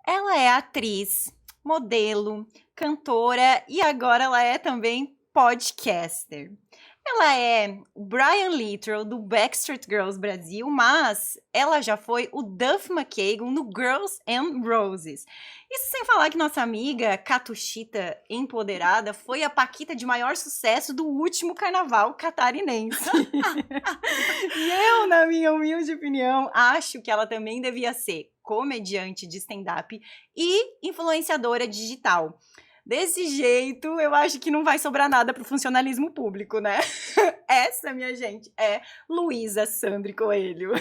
Ela é atriz, modelo, cantora e agora ela é também podcaster. Ela é o Brian Littrell do Backstreet Girls Brasil, mas ela já foi o Duff McKagan no Girls and Roses. Isso sem falar que nossa amiga Catuxita Empoderada foi a paquita de maior sucesso do último carnaval catarinense. E eu, na minha humilde opinião, acho que ela também devia ser comediante de stand-up e influenciadora digital. Desse jeito, eu acho que não vai sobrar nada pro funcionalismo público, né? Essa, minha gente, é Luísa Sandri Coelho.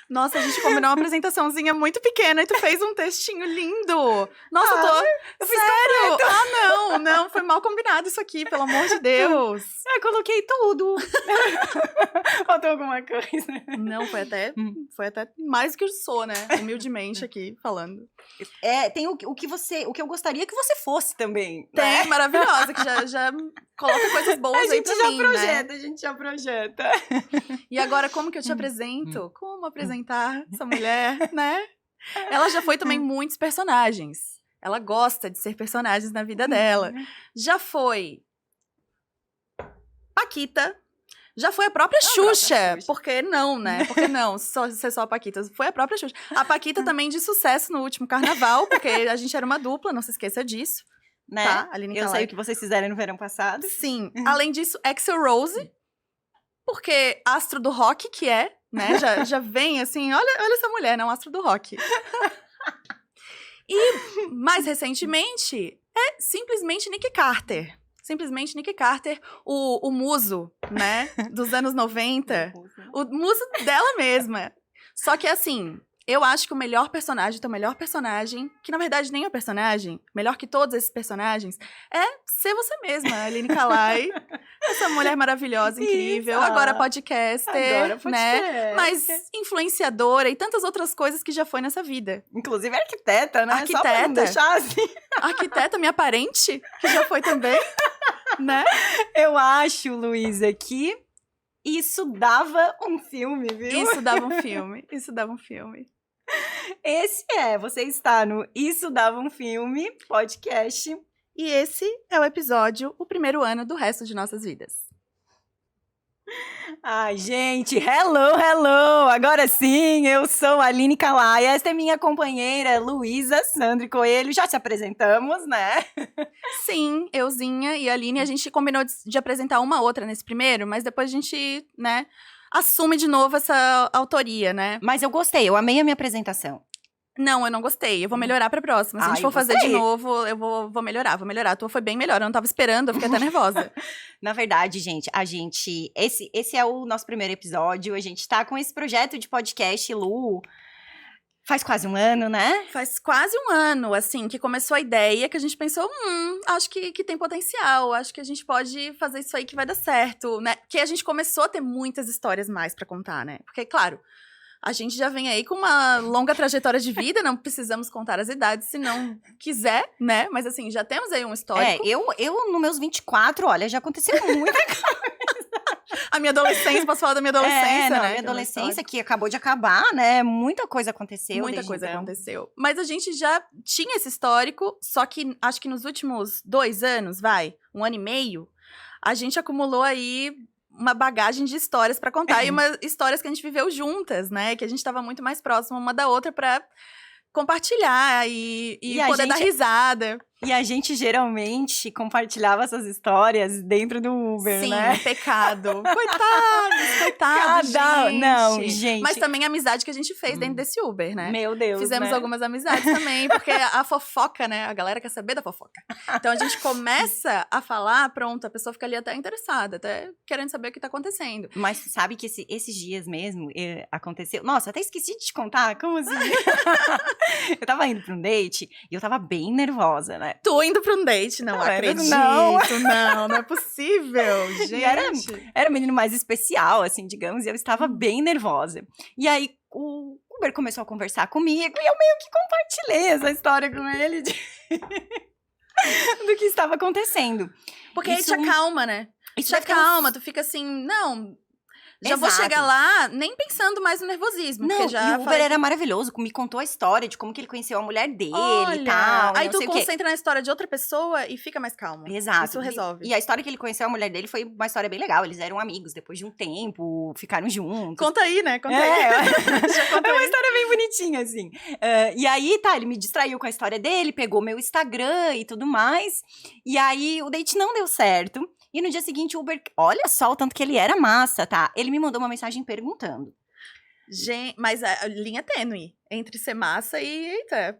Nossa, a gente combinou uma apresentaçãozinha muito pequena e tu fez um textinho lindo. Nossa, eu fiz sério? completo. Não, foi mal combinado isso aqui, pelo amor de Deus. Eu coloquei tudo. Faltou alguma coisa? Não, foi até mais do que eu sou, né? Humildemente aqui, falando. Tem o que eu gostaria que você fosse também. Tem, né? maravilhosa, que já coloca coisas boas aí pra mim, né? A gente já projeta. E agora, como que eu te apresento? Como apresentar essa mulher, né? Ela já foi também muitos personagens. Ela gosta de ser personagens na vida dela. Já foi Paquita. Já foi a própria Xuxa. Por que não, né? Por que não ser só a Paquita? Foi a própria Xuxa. A Paquita também de sucesso no último carnaval, porque a gente era uma dupla, não se esqueça disso. Né? Tá? Aline Eu sei o que vocês fizeram no verão passado. Sim. Além disso, Axl Rose, porque astro do rock que é, né? Já vem assim, olha essa mulher, né? Um astro do rock. E, mais recentemente, é simplesmente Nick Carter. Simplesmente Nick Carter, o muso, né? Dos anos 90. O muso dela mesma. Só que assim, eu acho que o melhor personagem, que na verdade nem é um personagem, melhor que todos esses personagens, é ser você mesma, Aline Kalai. Essa mulher maravilhosa, incrível. Agora podcaster, né? Mas influenciadora e tantas outras coisas que já foi nessa vida. Inclusive arquiteta, né? Arquiteta. Só pra não deixar assim. Arquiteta, minha parente, que já foi também, né? Eu acho, Luísa, que isso dava um filme, viu? Isso dava um filme. Você está no Isso Dava um Filme, podcast. E esse é o episódio, o primeiro ano do resto de nossas vidas. Ai, gente, hello! Agora sim, eu sou a Aline Kalai, esta é minha companheira Luísa Sandri Coelho, já te apresentamos, né? Sim, euzinha e a Aline, a gente combinou de apresentar uma outra nesse primeiro, mas depois a gente, né, assume de novo essa autoria, né? Mas eu gostei, eu amei a minha apresentação. Não, eu não gostei. Eu vou melhorar pra próxima. Se a gente for fazer de novo, eu vou melhorar. A tua foi bem melhor. Eu não tava esperando, eu fiquei até nervosa. Na verdade, gente, esse é o nosso primeiro episódio. A gente tá com esse projeto de podcast, Lu, faz quase um ano, né? Faz quase um ano, assim, que começou a ideia, que a gente pensou, acho que tem potencial, acho que a gente pode fazer isso aí que vai dar certo, né? Que a gente começou a ter muitas histórias mais pra contar, né? Porque, claro, a gente já vem aí com uma longa trajetória de vida, não precisamos contar as idades se não quiser, né? Mas assim, já temos aí um histórico. Eu nos meus 24, olha, já aconteceu muita coisa. A minha adolescência, posso falar da minha adolescência, né? Minha adolescência que acabou de acabar, né? Muita coisa aconteceu. Muita coisa aconteceu. Mas a gente já tinha esse histórico, só que acho que nos últimos 2 anos, um ano e meio, a gente acumulou aí uma bagagem de histórias pra contar e histórias que a gente viveu juntas, né? Que a gente tava muito mais próxima uma da outra pra compartilhar e poder dar risada. E a gente geralmente compartilhava essas histórias dentro do Uber, Sim, né? Pecado. Coitado, gente. Não, gente. Mas também a amizade que a gente fez dentro desse Uber, né? Meu Deus, fizemos né? algumas amizades também, porque a fofoca, né? A galera quer saber da fofoca. Então a gente começa a falar, pronto, a pessoa fica ali até interessada, até querendo saber o que tá acontecendo. Mas sabe que esses dias mesmo aconteceu... Nossa, até esqueci de te contar, como assim? Eu tava indo pra um date e eu tava bem nervosa, né? Tu indo pra um date, não acredito. Não é possível, gente. E era um menino mais especial, assim, digamos, e eu estava bem nervosa. E aí, o Uber começou a conversar comigo e eu meio que compartilhei essa história com ele do que estava acontecendo. Porque aí te acalma, né? Isso te acalma, tu fica assim, não... Já vou Exato. chegar lá nem pensando mais no nervosismo. Não, porque já e o Uber falei era maravilhoso, me contou a história de como que ele conheceu a mulher dele Olha, e tal. aí não tu sei o quê. concentra na história de outra pessoa e fica mais calmo. Exato. Isso resolve. E a história que ele conheceu a mulher dele foi uma história bem legal. Eles eram amigos depois de um tempo, ficaram juntos. Conta aí, né? Conta É, aí. Já conta é uma aí. história bem bonitinha, assim. E aí, tá, ele me distraiu com a história dele, pegou meu Instagram e tudo mais. E aí, o date não deu certo. E no dia seguinte, o Uber, olha só o tanto que ele era massa, tá? Ele me mandou uma mensagem perguntando. Gente, mas a linha é tênue entre ser massa e. Eita.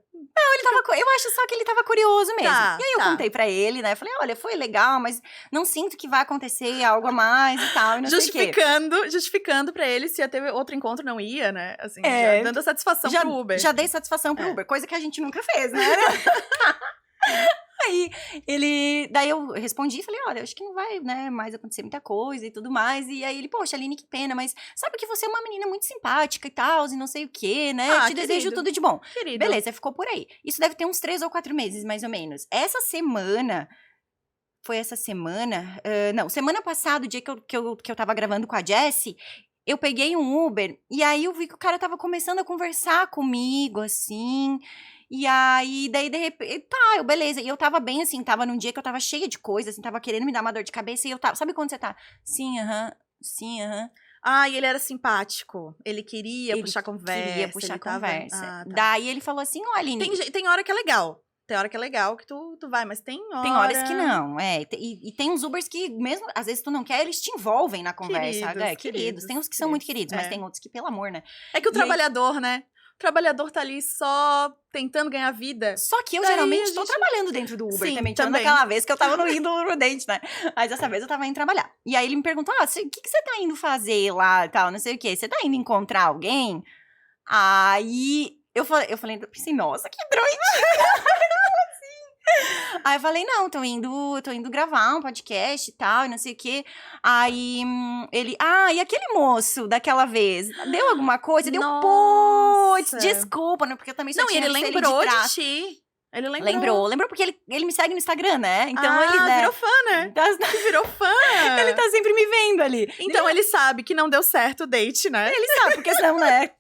Eu acho só que ele tava curioso mesmo. Tá, e aí eu tá. contei pra ele, né? Falei, olha, foi legal, mas não sinto que vai acontecer algo a mais e tal, e não sei o quê. Justificando pra ele se ia ter outro encontro, não ia, né? Assim, É, já dando a satisfação pro Uber. Já dei satisfação pro É. Uber, coisa que a gente nunca fez, né? Daí eu respondi e falei, olha, acho que não vai, né, mais acontecer muita coisa e tudo mais. E aí ele, poxa, Aline, que pena, mas sabe que você é uma menina muito simpática e tal, e não sei o quê, né? Ah, Te desejo querido. tudo de bom. Querido. Beleza, ficou por aí. Isso deve ter uns 3 ou 4 meses, mais ou menos. Essa semana... Foi essa semana? Não, semana passada, o dia que eu tava gravando com a Jessie, eu peguei um Uber e aí eu vi que o cara tava começando a conversar comigo, assim. E aí, daí, de repente, tá, beleza. E eu tava bem, assim, tava num dia que eu tava cheia de coisa, assim, tava querendo me dar uma dor de cabeça e eu tava. Sabe quando você tá? Sim, aham. Ah, e ele era simpático. Ele queria Ele puxar conversa. Queria puxar ele tava- conversa. Ah, tá. Daí ele falou assim: ó, Aline. Tem hora que é legal. Tem hora que é legal que tu vai, mas tem hora... Tem horas que não, E tem uns Ubers que, mesmo, às vezes tu não quer, eles te envolvem na conversa, sabe? Queridos. Tem uns que são muito queridos, mas tem outros que, pelo amor, né? É que o E aí- trabalhador, né? O trabalhador tá ali só tentando ganhar vida. Só que eu Daí geralmente a tô gente- trabalhando dentro do Uber Sim, também. Tirando também. aquela vez que eu tava no indo no dente, né? Mas dessa vez eu tava indo trabalhar. E aí ele me perguntou: o que você tá indo fazer lá e tal? Não sei o quê. Você tá indo encontrar alguém? Aí eu falei assim, nossa, que droidinha! Aí eu falei, não, tô indo gravar um podcast e tal, e não sei o quê. Aí ele, e aquele moço daquela vez? Deu alguma coisa? Deu, putz, Nossa. desculpa, né? Porque eu também só Não, e tinha ele visto lembrou de de trás. ti. Ele lembrou. Lembrou porque ele me segue no Instagram, né? Então ele, virou fã, né? Virou fã. Ele tá sempre me vendo ali. Então ele sabe que não deu certo o date, né? Ele sabe, porque senão, né?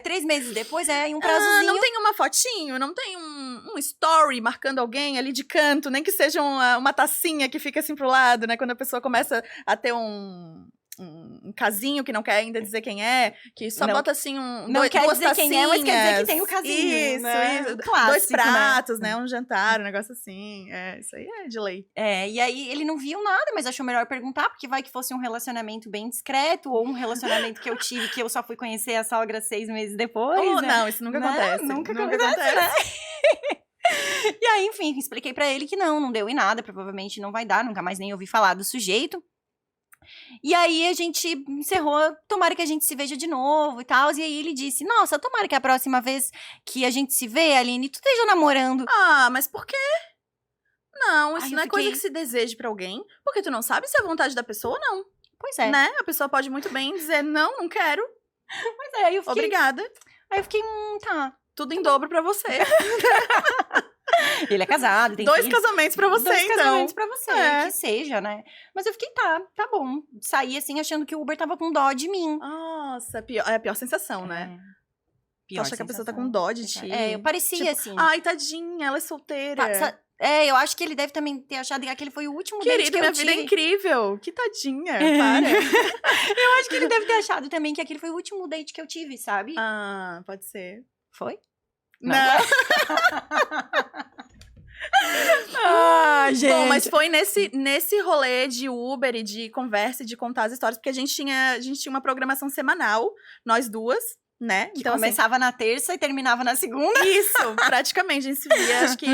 3 meses depois é em um prazozinho. Não tem uma fotinho, não tem um story marcando alguém ali de canto, nem que seja uma tacinha que fica assim pro lado, né? Quando a pessoa começa a ter um casinho que não quer ainda dizer quem é, que só Não- bota assim Não duas quer dizer quem é, mas quer dizer que tacinhas. tem o casinho. Isso, né? isso. Clássico, 2 pratos, né? né? Um jantar, um negócio assim. Isso aí é de lei. E aí ele não viu nada, mas achou melhor perguntar, porque vai que fosse um relacionamento bem discreto, ou um relacionamento que eu tive que eu só fui conhecer a sogra 6 meses depois, Oh, né? não, isso nunca Né? acontece. Nunca acontece, né? E aí, enfim, expliquei pra ele que não deu em nada, provavelmente não vai dar, nunca mais nem ouvi falar do sujeito. E aí a gente encerrou, tomara que a gente se veja de novo e tal. E aí ele disse, nossa, tomara que a próxima vez que a gente se vê, Aline, tu esteja namorando. Ah, mas por quê? Não, isso Ai, não eu é coisa fiquei- que se deseje pra alguém, porque tu não sabe se é vontade da pessoa ou não, Pois é. né? A pessoa pode muito bem dizer, não quero, Pois é, aí eu fiquei, obrigada. aí eu fiquei, tá. Tudo em dobro pra você. Ele é casado, tem 2 filhos. casamentos pra você, 2 então. casamentos pra você, É. que seja, né? Mas eu fiquei, tá bom. Saí assim, achando que o Uber tava com dó de mim. Nossa, é a pior sensação, né? Tu Pior acha que a pessoa tá sensação. com dó de ti. Eu parecia Tipo, assim. Ai, tadinha, ela é solteira. Eu acho que ele deve também ter achado que aquele foi o último date Querido, que minha eu vida é tive. incrível. Que tadinha, para. Eu acho que ele deve ter achado também que aquele foi o último date que eu tive, sabe? Ah, pode ser. Foi? Não. Ah, gente. Bom, mas foi nesse rolê de Uber e de conversa e de contar as histórias, porque a gente tinha uma programação semanal, nós duas, né? Que Então, assim, começava na terça e terminava na segunda. isso, praticamente. A gente se via, acho que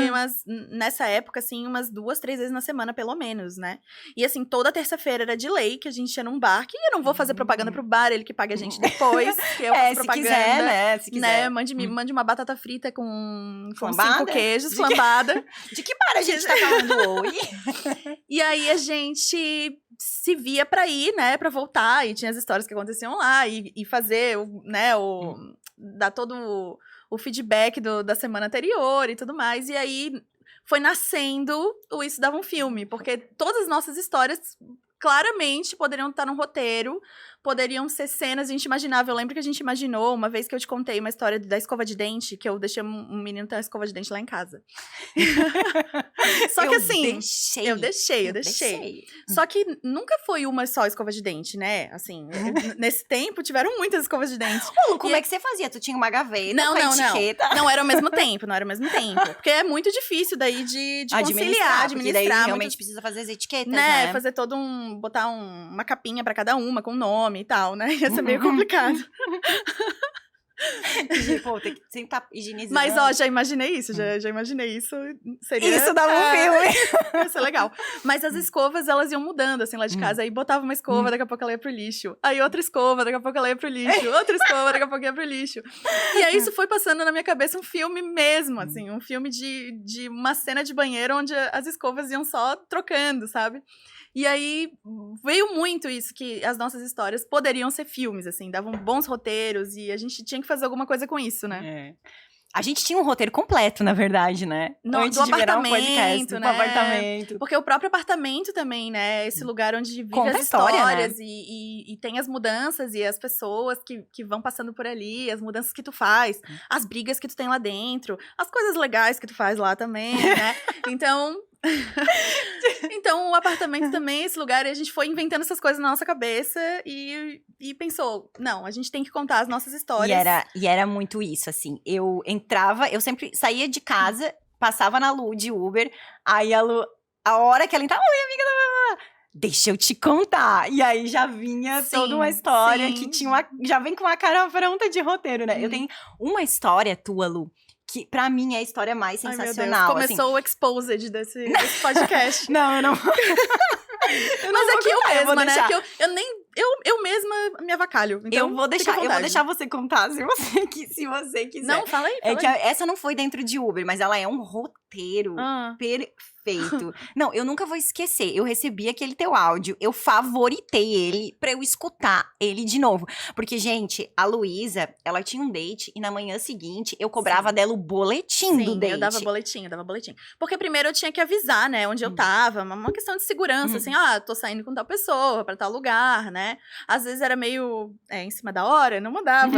nessa época, assim, umas 2, 3 vezes na semana, pelo menos, né? E assim, toda terça-feira era de lei que a gente ia num bar, que eu não vou fazer propaganda pro bar, ele que paga a gente depois, que eu faço Se propaganda. quiser, né? Se quiser. Né? Mande uma batata frita com Flambada? 5 queijos, De flambada. De que bar a gente tá falando hoje? E aí a gente se via pra ir, né, pra voltar, e tinha as histórias que aconteciam lá, e fazer, dar todo o feedback da semana anterior e tudo mais, e aí foi nascendo o Isso Dava um Filme, porque todas as nossas histórias claramente poderiam estar no roteiro, poderiam ser cenas, a gente imaginava. Eu lembro que a gente imaginou, uma vez que eu te contei uma história da escova de dente, que eu deixei um menino ter uma escova de dente lá em casa. Só que assim, eu deixei. Só que nunca foi uma só escova de dente, né? Assim, nesse tempo tiveram muitas escovas de dente. Ô, Lu, como é que você fazia? Tu tinha uma gaveta Não, com a etiqueta? Não era ao mesmo tempo, não era ao mesmo tempo. Porque é muito difícil daí de conciliar, porque daí administrar. realmente precisa fazer as etiquetas, né? né? Fazer botar uma capinha pra cada uma, com nome e tal, né? Ia ser meio complicado. Pô, tem que sempre estar higienizando. Mas, ó, já imaginei isso, já imaginei isso. Seria, isso dava um filme. Ia ser legal. Mas as escovas, elas iam mudando, assim, lá de casa. Aí botava uma escova, daqui a pouco ela ia pro lixo. Aí outra escova, daqui a pouco ela ia pro lixo. Outra escova, daqui a pouco ia pro lixo. E aí isso foi passando na minha cabeça um filme mesmo, assim. Um filme de uma cena de banheiro onde as escovas iam só trocando, sabe? E aí, veio muito isso, que as nossas histórias poderiam ser filmes, assim, davam bons roteiros e a gente tinha que fazer alguma coisa com isso, né? É. A gente tinha um roteiro completo, na verdade, né? Antes do apartamento, podcast, né? Do apartamento. Porque o próprio apartamento também, né? Esse lugar onde vive Conta as história, histórias, né? e tem as mudanças e as pessoas que vão passando por ali, as mudanças que tu faz, as brigas que tu tem lá dentro, as coisas legais que tu faz lá também, né? Então, o apartamento também, esse lugar, e a gente foi inventando essas coisas na nossa cabeça e pensou, não, a gente tem que contar as nossas histórias. E era muito isso, assim. Eu sempre saía de casa, passava na Lu de Uber, aí a Lu, a hora que ela entrava, oi, amiga, deixa eu te contar. E aí já vinha toda uma história que já vem com uma cara pronta de roteiro, né? Eu tenho uma história tua, Lu, que pra mim é a história mais sensacional. Ai, meu Deus, começou o exposed desse podcast. Não, eu não. Mas é que eu mesma, né? Que eu mesma me avacalho. Então, eu vou deixar você contar se você quiser. Não, fala aí. Que essa não foi dentro de Uber, mas ela é um roteiro perfeito. Não, eu nunca vou esquecer. Eu recebi aquele teu áudio, eu favoritei ele pra eu escutar ele de novo. Porque, gente, a Luísa, ela tinha um date e na manhã seguinte eu cobrava dela o boletim do date. Eu dava boletim. Porque primeiro eu tinha que avisar, né, onde eu tava. Uma questão de segurança, assim, tô saindo com tal pessoa, pra tal lugar, né. Às vezes era meio em cima da hora, não mandava.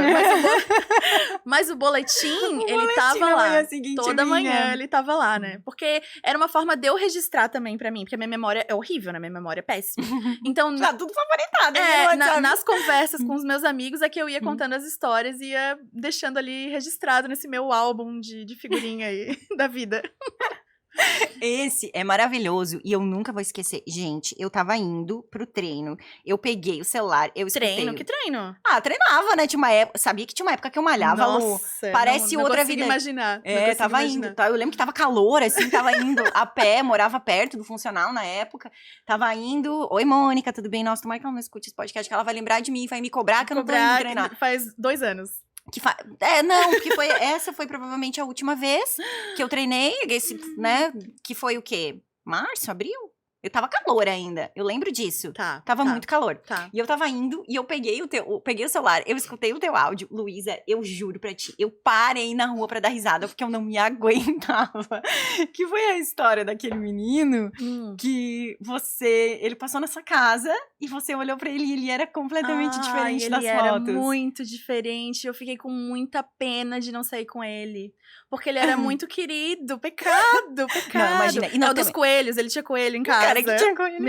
Mas o boletim, ele tava lá. Toda manhã ele tava lá, né. Porque era uma forma de eu registrar também pra mim, porque a minha memória é horrível, né? Minha memória é péssima. Então, tá tudo favoritado. Nas conversas com os meus amigos é que eu ia contando as histórias e ia deixando ali registrado nesse meu álbum de figurinha aí da vida. Esse é maravilhoso e eu nunca vou esquecer. Gente, eu tava indo pro treino, eu peguei o celular, eu escutei... Treino? Que treino? Treinava, né? Tinha uma época, sabia que tinha uma época que eu malhava, Nossa, parece não outra consigo vida. Imaginar. Tava indo, tá? Eu lembro que tava calor, assim, tava indo a pé, morava perto do funcional na época, tava indo, oi Mônica, tudo bem? Nossa, tomara que ela não escute esse podcast, que ela vai lembrar de mim e vai me cobrar que eu não tô indo treinar. Faz 2 anos. Porque essa foi provavelmente a última vez que eu treinei, né, que foi o quê? Março, abril? Eu tava calor ainda, eu lembro disso. Tava muito calor. E eu tava indo, e eu peguei o celular, eu escutei o teu áudio. Luísa, eu juro pra ti, eu parei na rua pra dar risada, porque eu não me aguentava. Que foi a história daquele menino que ele passou nessa casa, e você olhou pra ele e ele era completamente diferente das fotos. Ele era muito diferente, eu fiquei com muita pena de não sair com ele. Porque ele era muito querido, pecado. Não, imagina. Não, dos coelhos, ele tinha coelho em casa. Cara, que tinha coelho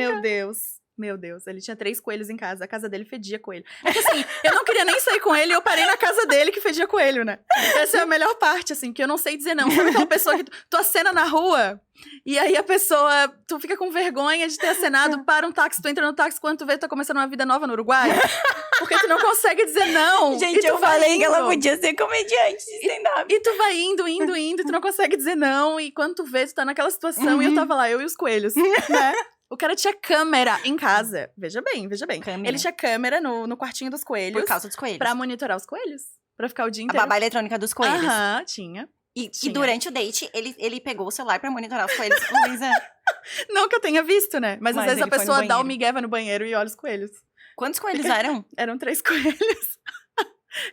Meu Deus, ele tinha 3 coelhos em casa, a casa dele fedia coelho. É que assim, eu não queria nem sair com ele, eu parei na casa dele que fedia coelho, né? Essa é a melhor parte, assim, que eu não sei dizer não. Sabe aquela pessoa que tu acena na rua, e aí a pessoa, tu fica com vergonha de ter acenado, para um táxi, tu entra no táxi, quando tu vê, tu tá começando uma vida nova no Uruguai? Porque tu não consegue dizer não. Gente, eu falei que ela podia ser comediante de stand-up. E tu vai indo, e tu não consegue dizer não, e quando tu vê, tu tá naquela situação, e eu tava lá, eu e os coelhos, né? O cara tinha câmera em casa. Veja bem. Câmera. Ele tinha câmera no quartinho dos coelhos. Por causa dos coelhos. Pra monitorar os coelhos. Pra ficar o dia inteiro. A babá eletrônica dos coelhos. Tinha. E durante o date, ele pegou o celular pra monitorar os coelhos. Luísa... Não que eu tenha visto, né? Mas às vezes a pessoa dá o migué, vai no banheiro e olha os coelhos. Quantos coelhos eram? Eram 3 coelhos.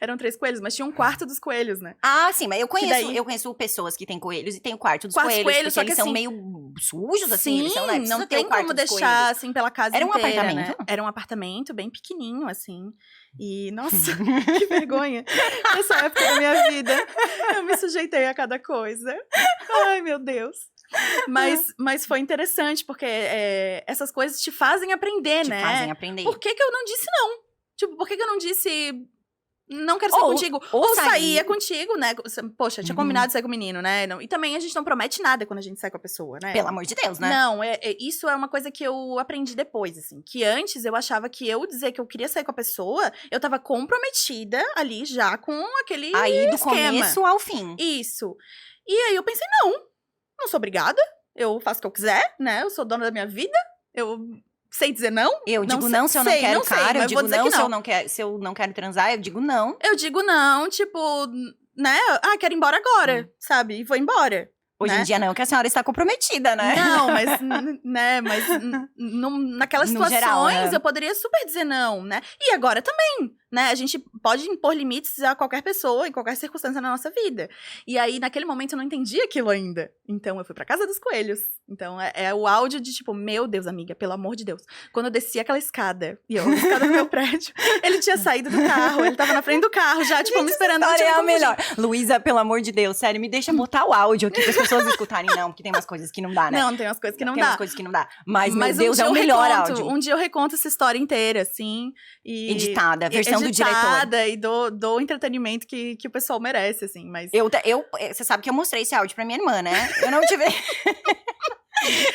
Eram 3 coelhos, mas tinha um quarto dos coelhos, né? Ah, sim, mas eu daí- conheço pessoas que têm coelhos e tem o quarto dos Quarto dos coelhos, coelhos, porque só que eles são assim- meio sujos, assim, Sim, eles são, né? Precisa não ter o tem quarto como dos deixar, coelhos. assim, pela casa Era um inteira, apartamento? né? Era um apartamento bem pequenininho, assim. E, nossa, que vergonha. Nessa época da minha vida, eu me sujeitei a cada coisa. Ai, meu Deus. Mas foi interessante, porque essas coisas te fazem aprender, Te né? fazem aprender. Por que eu não disse não? Tipo, por que eu não disse... Não quero sair Ou- contigo. ou Ou sair. sair é contigo, né? Poxa, tinha Uhum. combinado de sair com o menino, né? E também a gente não promete nada quando a gente sai com a pessoa, né? Pelo amor de Deus, né? Não, isso é uma coisa que eu aprendi depois, assim. Que antes eu achava que eu dizer que eu queria sair com a pessoa, eu tava comprometida ali já com aquele Aí, do esquema. começo ao fim. Isso. E aí eu pensei, não sou obrigada. Eu faço o que eu quiser, né? Eu sou dona da minha vida. Eu sei dizer não. Eu digo sei- não se eu não sei, quero não sei, cara, eu mas vou digo dizer não que se não. se eu não quero transar, eu digo não. Eu digo não, tipo, né? Ah, quero ir embora agora, sabe? E vou embora. Hoje né? em dia não, que a senhora está comprometida, né? Não, mas, né, naquelas No situações geral, né? eu poderia super dizer não, né? E agora também, né? A gente pode impor limites a qualquer pessoa, em qualquer circunstância na nossa vida. E aí, naquele momento, eu não entendi aquilo ainda. Então, eu fui pra casa dos coelhos. Então, é o áudio de tipo, meu Deus, amiga, pelo amor de Deus. Quando eu desci aquela escada, a escada do meu prédio, ele tinha saído do carro, ele tava na frente do carro já, tipo, me esperando. Essa não história tinha é a como fugir. melhor. Luísa, pelo amor de Deus, sério, me deixa botar o áudio aqui para as pessoas escutarem, não, porque tem umas coisas que não dá, né? Não, tem umas coisas que não tem dá. umas coisas que não dá. Mas meu um Deus, dia é o eu melhor reconto, áudio. Um dia eu reconto essa história inteira, assim. E Editada, versão do diretor. Editada e do entretenimento que o pessoal merece, assim. Mas Você sabe que eu mostrei esse áudio pra minha irmã, né? Eu não tive...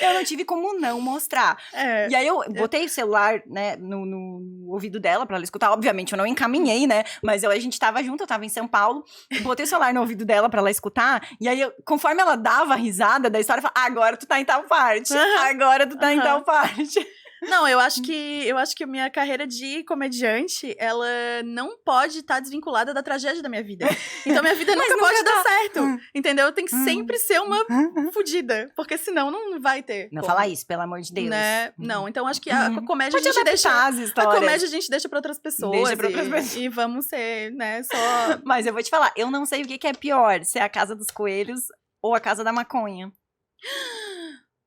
Eu não tive como não mostrar. é, E aí eu botei o celular, né, no ouvido dela pra ela escutar. Obviamente, eu não encaminhei, né? Mas a gente tava junto, eu tava em São Paulo. Botei o celular no ouvido dela pra ela escutar. E aí, conforme ela dava a risada da história, eu falava, agora tu tá em tal parte. Agora tu tá em tal parte. Não, eu acho que a minha carreira de comediante, ela não pode estar desvinculada da tragédia da minha vida. Então minha vida nunca pode dar certo, entendeu? Tem que sempre ser uma fudida, porque senão não vai ter. Não como, fala isso, pelo amor de Deus. né? Não, então acho que a comédia Pode a gente deixa... adaptar as A histórias. comédia a gente deixa pra outras pessoas. Deixa pra outras pessoas. E vamos ser, né, só... Mas eu vou te falar, eu não sei o que é pior, se é a casa dos coelhos ou a casa da maconha.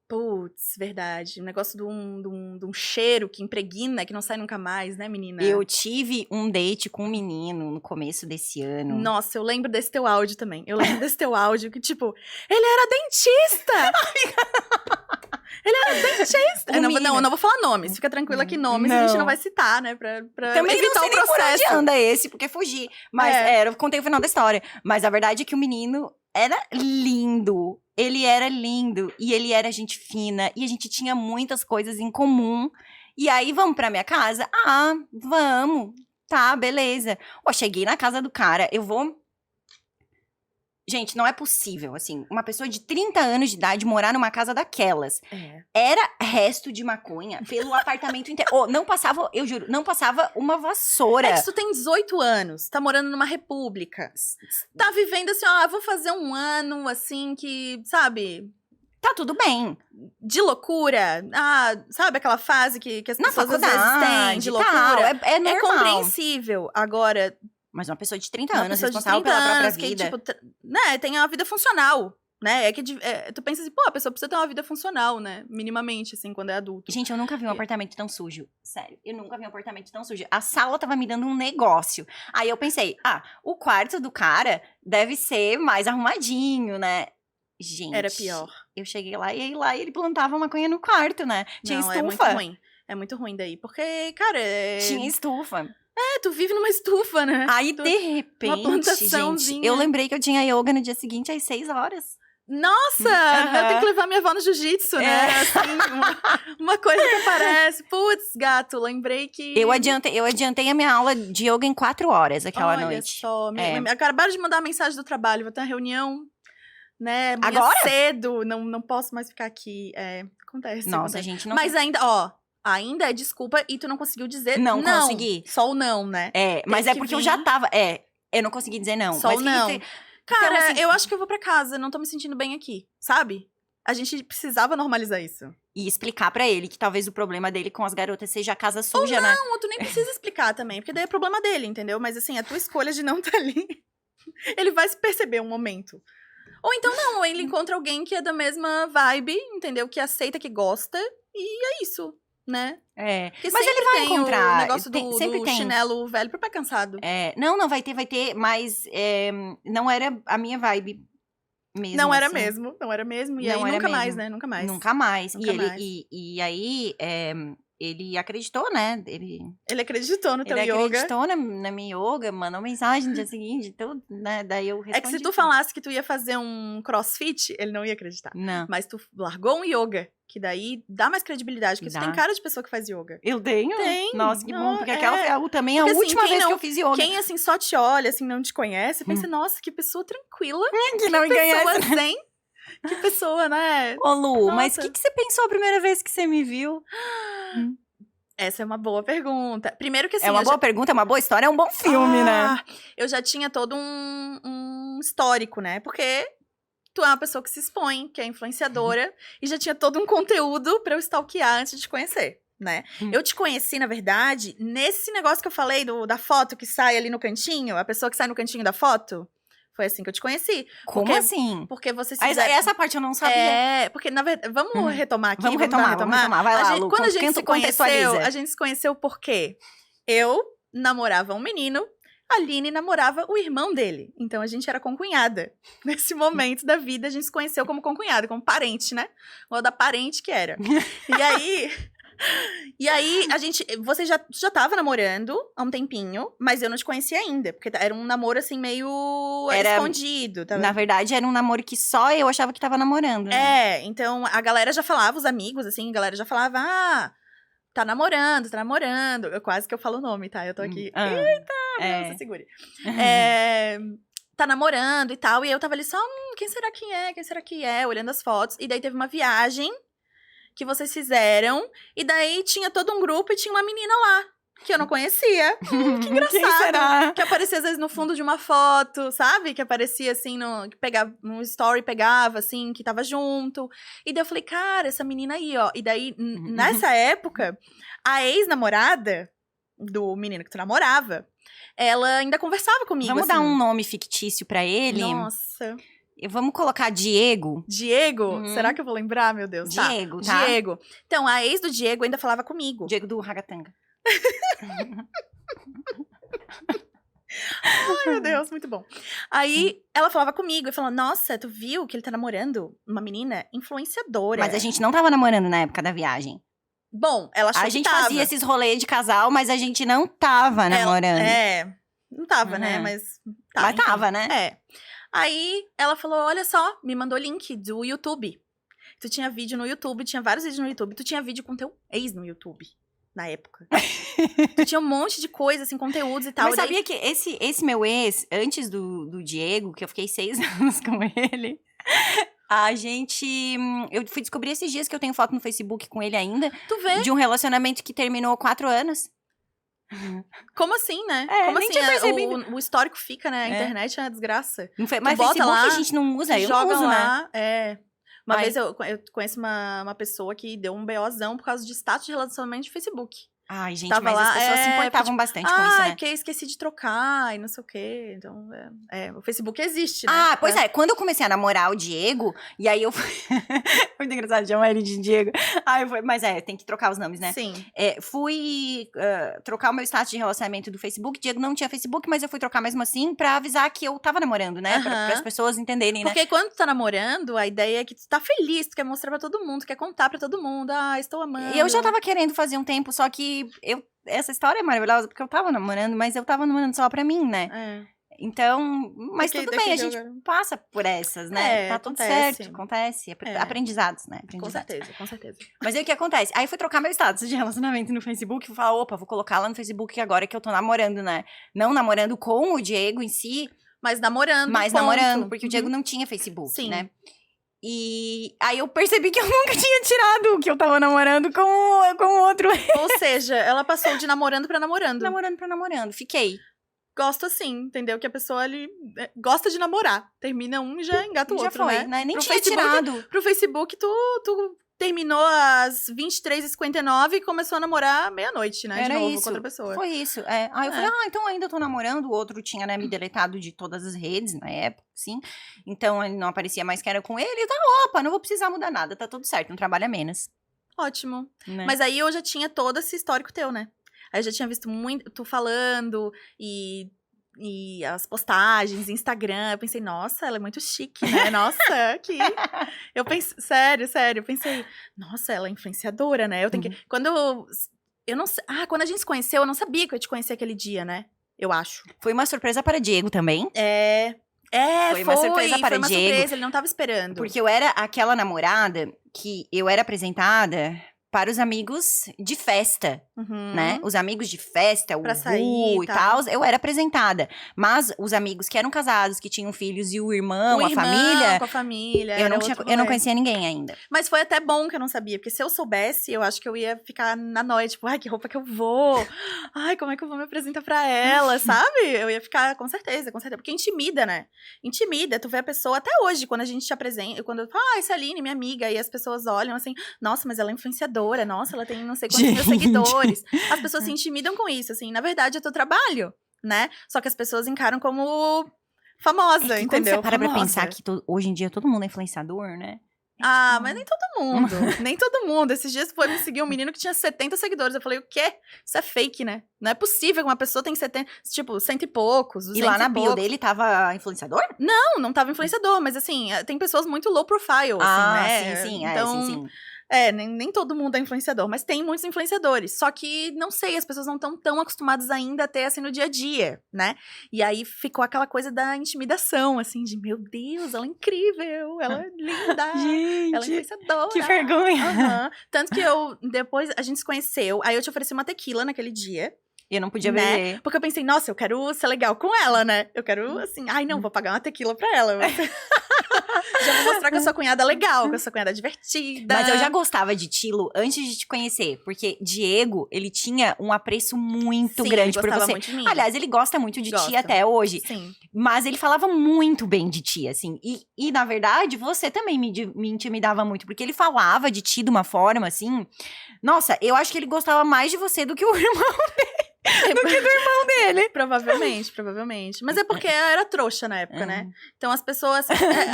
Putz, verdade. Um negócio de um cheiro que impregna, que não sai nunca mais, né, menina? Eu tive um date com um menino no começo desse ano. Nossa, eu lembro desse teu áudio também. Eu lembro desse teu áudio que, tipo, ele era dentista! Ele era dentista! Eu não vou falar nomes. Fica tranquila que nomes a gente Não. não vai citar, né? Pra Também evitar não sei o nem por processo. onde anda esse, porque fugi. Mas eu contei o final da história. Mas a verdade é que o menino era lindo. Ele era lindo. E ele era gente fina. E a gente tinha muitas coisas em comum. E aí, vamos pra minha casa? Ah, vamos. Tá, beleza. Ó, cheguei na casa do cara. Eu vou... Gente, não é possível, assim, uma pessoa de 30 anos de idade morar numa casa daquelas. Era resto de maconha pelo apartamento inteiro. Oh, não passava, eu juro, não passava uma vassoura. É que tu tem 18 anos, tá morando numa república. Tá vivendo assim, ó, vou fazer um ano, assim, que, sabe... Tá tudo bem. De loucura. Ah, sabe aquela fase que as Na pessoas às faculdade, vezes têm de tal, loucura? é É normal. compreensível. Agora, Mas uma pessoa de 30 uma anos, pessoa de responsável 30 pela própria anos vida. que, tipo, né, tem uma vida funcional, né? Tu pensa assim, pô, a pessoa precisa ter uma vida funcional, né? Minimamente, assim, quando é adulto. Gente, eu nunca vi um apartamento tão sujo. Sério, eu nunca vi um apartamento tão sujo. A sala tava me dando um negócio. Aí eu pensei, o quarto do cara deve ser mais arrumadinho, né? Gente. Era pior. Eu cheguei lá e aí lá ele plantava maconha no quarto, né? Tinha Não, estufa. é muito ruim. É muito ruim daí. Porque, cara, Tinha estufa. tu vive numa estufa, né? Aí, de repente, plantaçãozinha. gente, eu lembrei que eu tinha yoga no dia seguinte às 6 horas. Nossa, eu tenho que levar minha avó no jiu-jitsu, né? Assim, uma coisa que aparece. Putz, gato, lembrei que... Eu adiantei a minha aula de yoga em 4 horas aquela Olha noite. só, É. acabaram de mandar uma mensagem do trabalho, vou ter uma reunião, né, amanhã Agora? cedo, não posso mais ficar aqui, acontece. Nossa, acontece. gente, não... Mas ainda é desculpa e tu não conseguiu dizer Não consegui. Só o não, né? Mas Tem é que porque eu vir. já tava... eu não consegui dizer não. Só mas o que não. que- Cara, Então, assim- eu acho que eu vou pra casa, não tô me sentindo bem aqui, sabe? a gente precisava normalizar isso. E explicar pra ele que talvez o problema dele com as garotas seja a casa suja, né? Não, tu nem precisa explicar também, porque daí é problema dele, entendeu? Mas assim, a tua escolha de não estar ali, ele vai se perceber um momento. Ou então não, ou ele encontra alguém que é da mesma vibe, entendeu? Que aceita, que gosta, e é isso, né? É. Porque Mas ele sempre vai tem encontrar. o negócio sempre do tem. chinelo velho pro pé cansado. Não, vai ter, mas não era a minha vibe mesmo. Não era assim. mesmo, não era mesmo. E Não aí era nunca mais, mesmo. né? Nunca mais. Nunca mais. Nunca mais. E aí, ele acreditou, né? Ele acreditou no teu Ele yoga. acreditou na minha yoga, mandou mensagem no dia seguinte, tudo, né? Daí eu respondi. É que se tu falasse que tu ia fazer um crossfit, ele não ia acreditar. Não. Mas tu largou um yoga, que daí dá mais credibilidade, porque tu tem cara de pessoa que faz yoga. Eu tenho? Tem. Nossa, que bom, Não, porque aquela foi também a Porque, assim, última quem vez não- que eu fiz yoga. Quem, assim, só te olha, assim, não te conhece, pensa, nossa, que pessoa tranquila, que não me pessoa conhece. zen, que pessoa, né? Ô, Lu, mas o Nossa. que você pensou a primeira vez que você me viu? Essa é uma boa pergunta. Primeiro que, assim... É uma eu boa pergunta, é uma boa história, é um bom filme, né? Eu já tinha todo um histórico, né? Porque tu é uma pessoa que se expõe, que é influenciadora, e já tinha todo um conteúdo pra eu stalkear antes de te conhecer, né? Eu te conheci, na verdade, nesse negócio que eu falei da foto que sai ali no cantinho, a pessoa que sai no cantinho da foto. Foi assim que eu te conheci. Como Porque- assim? Porque vocês Essa, fizeram... essa parte eu não sabia. É, porque na verdade... Vamos retomar aqui? Vamos dar uma retomar. Vai lá, Lu, Quando a gente se conheceu, contextualiza. a gente se conheceu porque eu namorava um menino, a Aline namorava o irmão dele. Então a gente era concunhada. Nesse momento da vida, a gente se conheceu como concunhada, como parente, né? Ou da parente que era. E aí, você já tava namorando há um tempinho, mas eu não te conhecia ainda. Porque era um namoro, assim, meio escondido. Tá? Na verdade, era um namoro que só eu achava que tava namorando. Né? Então a galera já falava, os amigos, assim, a galera já falava, tá namorando. Eu quase que eu falo o nome, tá? Eu tô aqui, eita, se segure. Tá namorando e tal, e eu tava ali só, quem será que é? Olhando as fotos, e daí teve uma viagem que vocês fizeram, e daí tinha todo um grupo e tinha uma menina lá, que eu não conhecia. Que engraçado. Quem será? Que aparecia às vezes no fundo de uma foto, sabe? Que aparecia assim, que pegava no story, pegava assim, que tava junto. E daí eu falei, cara, essa menina aí, ó. E daí, nessa época, a ex-namorada do menino que tu namorava, ela ainda conversava comigo. Vamos assim. dar um nome fictício pra ele? Nossa. Vamos colocar Diego. Diego? Será que eu vou lembrar, meu Deus? Diego, tá? Diego. Então, a ex do Diego ainda falava comigo. Diego do Ragatanga. Ai, meu Deus, muito bom. Aí, ela falava comigo e falou, nossa, tu viu que ele tá namorando uma menina influenciadora. Mas a gente não tava namorando na época da viagem. Bom, ela achou A que gente tava. fazia esses rolês de casal, mas a gente não tava namorando. Não tava, né? Uhum. Mas Mas enfim. tava, né? Aí, ela falou, olha só, me mandou link do YouTube. Tu tinha vídeo no YouTube, tinha vários vídeos no YouTube. Tu tinha vídeo com teu ex no YouTube, na época. Tu tinha um monte de coisa, assim, conteúdos e tal. Mas e daí- sabia que esse meu ex, antes do Diego, que eu fiquei 6 anos com ele, a gente... Eu fui descobrir esses dias que eu tenho foto no Facebook com ele ainda, Tu vê? de um relacionamento que terminou 4 anos. Como assim, né? É, Como nem assim? tinha percebido. O histórico fica, né? A internet é uma desgraça. Não foi, Tu mas bota Facebook lá, a gente não usa, eu joga não uso, né? lá, Uma Ai. vez eu conheço uma pessoa que deu um BOzão por causa de status de relacionamento de Facebook. Ai, gente, Tava mas lá, as pessoas se importavam bastante com isso, né? porque eu esqueci de trocar e não sei o quê. Então, o Facebook existe, né? Ah, pois é. Quando eu comecei a namorar o Diego, e aí eu fui... Muito engraçado chamar ele de Diego. Mas tem que trocar os nomes, né? Sim. Fui trocar o meu status de relacionamento do Facebook. Diego não tinha Facebook, mas eu fui trocar mesmo assim pra avisar que eu tava namorando, né? Pra as pessoas entenderem, né? Porque quando tu tá namorando, a ideia é que tu tá feliz, tu quer mostrar pra todo mundo, tu quer contar pra todo mundo. Ah, estou amando. E eu já tava querendo fazer um tempo, só que essa história é maravilhosa, porque eu tava namorando, mas eu tava namorando só pra mim, né? Então, mas Porque tudo bem, a gente passa por essas, né? Tá tudo certo, acontece. Aprendizados, né? Com certeza, com certeza. Mas aí o que acontece? Aí eu fui trocar meu status de relacionamento no Facebook, fui falar, opa, vou colocar lá no Facebook agora que eu tô namorando, né? Não namorando com o Diego em si, Mas namorando. mas ponto. namorando, porque o Diego não tinha Facebook, Sim. né? E aí eu percebi que eu nunca tinha tirado que eu tava namorando com outro. Ou seja, ela passou de namorando pra namorando. Namorando pra namorando, fiquei. gosto assim, entendeu? Que a pessoa, gosta de namorar. Termina um e já engata o Já outro, foi, né? Nem Pro tinha Facebook, tirado. Pro Facebook, tu terminou às 23h59 e começou a namorar meia-noite, né? Era de novo isso. com outra pessoa. Foi isso. Aí eu falei, então ainda tô namorando. O outro tinha, né, me deletado de todas as redes na época, sim. Então ele não aparecia mais que era com ele. Tá, opa, não vou precisar mudar nada. Tá tudo certo, não trabalha menos. Ótimo. Né? Mas aí eu já tinha todo esse histórico teu, né? Aí eu já tinha visto muito tu falando e as postagens, Instagram. Eu pensei, nossa, ela é muito chique, né? Nossa, que... Eu pensei, sério, eu pensei, nossa, ela é influenciadora, né? Eu tenho que... Quando eu não sei... quando a gente se conheceu, eu não sabia que eu ia te conhecer aquele dia, né? Eu acho. Foi uma surpresa para Diego também. Foi uma surpresa para foi uma Diego. surpresa, ele não tava esperando. Porque eu era aquela namorada que eu era apresentada para os amigos de festa, né? Os amigos de festa, o Pra sair Ru e tal, eu era apresentada. Mas os amigos que eram casados, que tinham filhos e o irmão, a família... com a família. Eu não conhecia ninguém ainda. Mas foi até bom que eu não sabia, porque se eu soubesse, eu acho que eu ia ficar na noite, tipo, ai, que roupa que eu vou? Ai, como é que eu vou me apresentar pra ela, sabe? Eu ia ficar, com certeza, porque intimida, né? Intimida, tu vê a pessoa, até hoje, quando a gente te apresenta, quando eu falo, essa é a Aline, minha amiga, e as pessoas olham assim, nossa, mas ela é influenciadora, nossa, ela tem não sei quantos mil seguidores. As pessoas se intimidam com isso, assim, na verdade é teu trabalho, né? Só que as pessoas encaram como famosa, entendeu? Quando você para pra Famosa. pensar que hoje em dia todo mundo é influenciador, né? Mas nem todo mundo. Nem todo mundo. Esses dias foi me seguir um menino que tinha 70 seguidores. Eu falei, o quê? Isso é fake, né? Não é possível que uma pessoa tenha 70, tipo, 100 e poucos, 200 E lá na bio poucos. dele tava influenciador? Não tava influenciador, mas assim, tem pessoas muito low profile, assim, né? Sim. Então, sim. Nem todo mundo é influenciador, mas tem muitos influenciadores. Só que, não sei, as pessoas não estão tão acostumadas ainda a ter, assim, no dia a dia, né? E aí ficou aquela coisa da intimidação, assim, de meu Deus, ela é incrível, ela é linda, Gente, ela é influenciadora. que vergonha. Tanto que depois a gente se conheceu, aí eu te ofereci uma tequila naquele dia. Eu não podia né? beber. Porque eu pensei, nossa, eu quero ser legal com ela, né? Eu quero, assim, não, vou pagar uma tequila pra ela. Já vou mostrar que eu sou cunhada legal, que eu sou cunhada divertida. Mas eu já gostava de Tilo antes de te conhecer. Porque Diego, ele tinha um apreço muito grande por você. Muito de mim. Aliás, ele gosta muito de ti até hoje. Sim. Mas ele falava muito bem de ti, assim. E na verdade, você também me intimidava muito. Porque ele falava de ti de uma forma, assim... Nossa, eu acho que ele gostava mais de você do que o irmão dele. Do que do irmão dele. Provavelmente. Mas é porque eu era trouxa na época, né? Então as pessoas...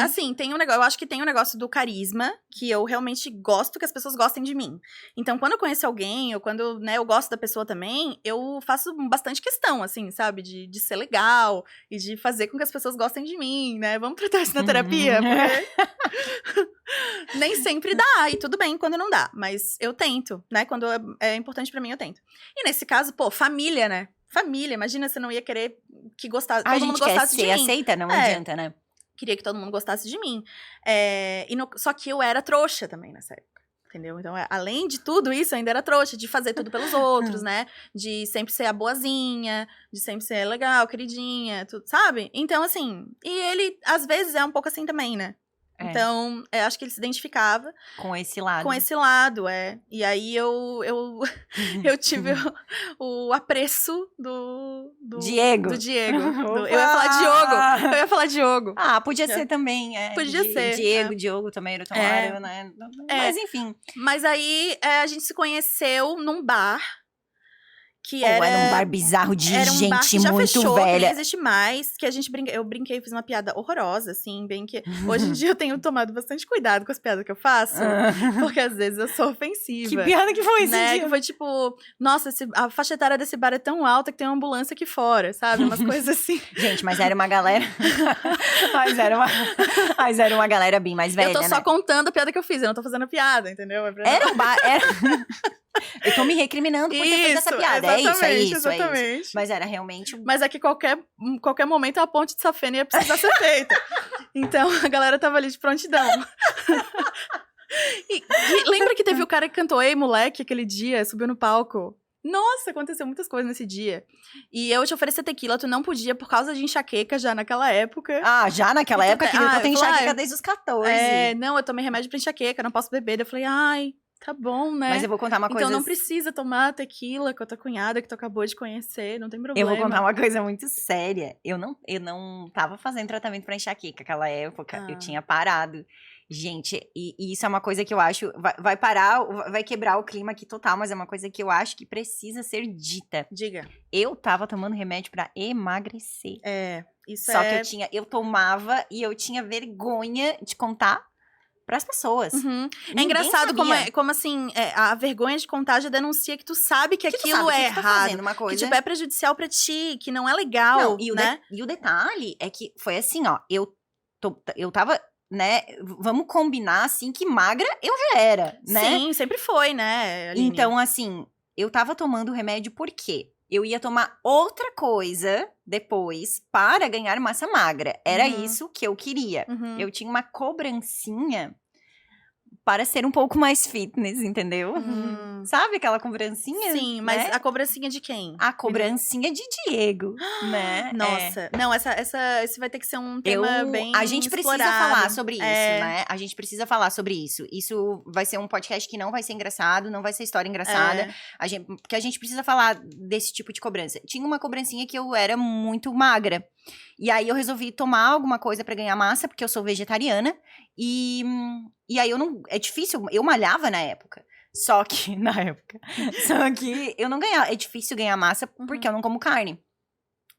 assim, tem um negócio... Eu acho que tem um negócio do carisma, que eu realmente gosto que as pessoas gostem de mim. Então, quando eu conheço alguém, ou quando, né, eu gosto da pessoa também, eu faço bastante questão, assim, sabe? De ser legal e de fazer com que as pessoas gostem de mim, né? Vamos tratar isso na terapia, porque... Nem sempre dá, e tudo bem quando não dá. Mas eu tento, né? Quando é importante pra mim, eu tento. E nesse caso, família, né? Família, imagina se eu não ia querer que gostasse, todo mundo gostasse de mim. Aceita, não adianta, né? Queria que todo mundo gostasse de mim. Só que eu era trouxa também nessa época. Entendeu? Então, além de tudo isso, eu ainda era trouxa, de fazer tudo pelos outros, né? De sempre ser a boazinha, de sempre ser legal, queridinha, tudo, sabe? Então, assim, e ele, às vezes, é um pouco assim também, né? Então, acho que ele se identificava com esse lado. E aí eu tive o apreço do Diego. Do Diego. Eu ia falar Diogo. Podia ser também. Podia ser. Diogo também era tomário, né? Mas enfim. Mas aí a gente se conheceu num bar. Que era um bar bizarro de gente bar que já muito fechou, velha. Que nem existe mais. Que a gente eu brinquei, fiz uma piada horrorosa, assim, bem que... Hoje em dia eu tenho tomado bastante cuidado com as piadas que eu faço. Porque às vezes eu sou ofensiva. Que piada que foi esse dia? Que foi tipo, nossa, a faixa etária desse bar é tão alta que tem uma ambulância aqui fora, sabe? Umas coisas assim. Gente, mas era uma galera... mas era uma galera bem mais velha, Eu tô só contando a piada que eu fiz, eu não tô fazendo a piada, entendeu? Era um bar... Eu tô me recriminando por ter feito essa piada. Exatamente. Mas era realmente... Mas é que qualquer momento a ponte de Safena ia precisar ser feita. Então, a galera tava ali de prontidão. E lembra que teve o cara que cantou Ei, moleque, aquele dia, subiu no palco? Nossa, aconteceu muitas coisas nesse dia. E eu te ofereci tequila, tu não podia por causa de enxaqueca já naquela época. Já naquela época? Que eu tenho enxaqueca desde os 14. Não, eu tomei remédio pra enxaqueca, não posso beber. Daí eu falei, Tá bom, né? Mas eu vou contar uma coisa... Então não precisa tomar tequila com a tua cunhada que tu acabou de conhecer, não tem problema. Eu vou contar uma coisa muito séria. Eu não tava fazendo tratamento pra enxaqueca naquela época. Eu tinha parado. Gente, e isso é uma coisa que eu acho... Vai parar, vai quebrar o clima aqui total, mas é uma coisa que eu acho que precisa ser dita. Diga. Eu tava tomando remédio pra emagrecer. Isso Só que eu tomava e eu tinha vergonha de contar pras pessoas. É engraçado como assim, a vergonha de contar já denuncia que tu sabe que aquilo é errado. Uma coisa... Que tipo, é prejudicial pra ti, que não é legal, né? E o detalhe é que foi assim, ó, eu tava, né, vamos combinar, assim, que magra eu já era, né? Sim, sempre foi, né, Aline? Então, assim, eu tava tomando remédio por quê? Eu ia tomar outra coisa depois para ganhar massa magra. Era isso que eu queria. Eu tinha uma cobrancinha para ser um pouco mais fitness, entendeu? Sabe aquela cobrancinha? Sim, mas né? a cobrancinha de quem? A cobrancinha de Diego, né? Nossa. Não, esse vai ter que ser um tema bem A gente precisa explorado. falar sobre isso, né? A gente precisa falar sobre isso. Isso vai ser um podcast que não vai ser engraçado, não vai ser história engraçada. Porque a gente precisa falar desse tipo de cobrança. Tinha uma cobrancinha que eu era muito magra. E aí eu resolvi tomar alguma coisa pra ganhar massa, porque eu sou vegetariana. E aí é difícil, eu malhava na época. Só que eu não ganhava. É difícil ganhar massa porque eu não como carne.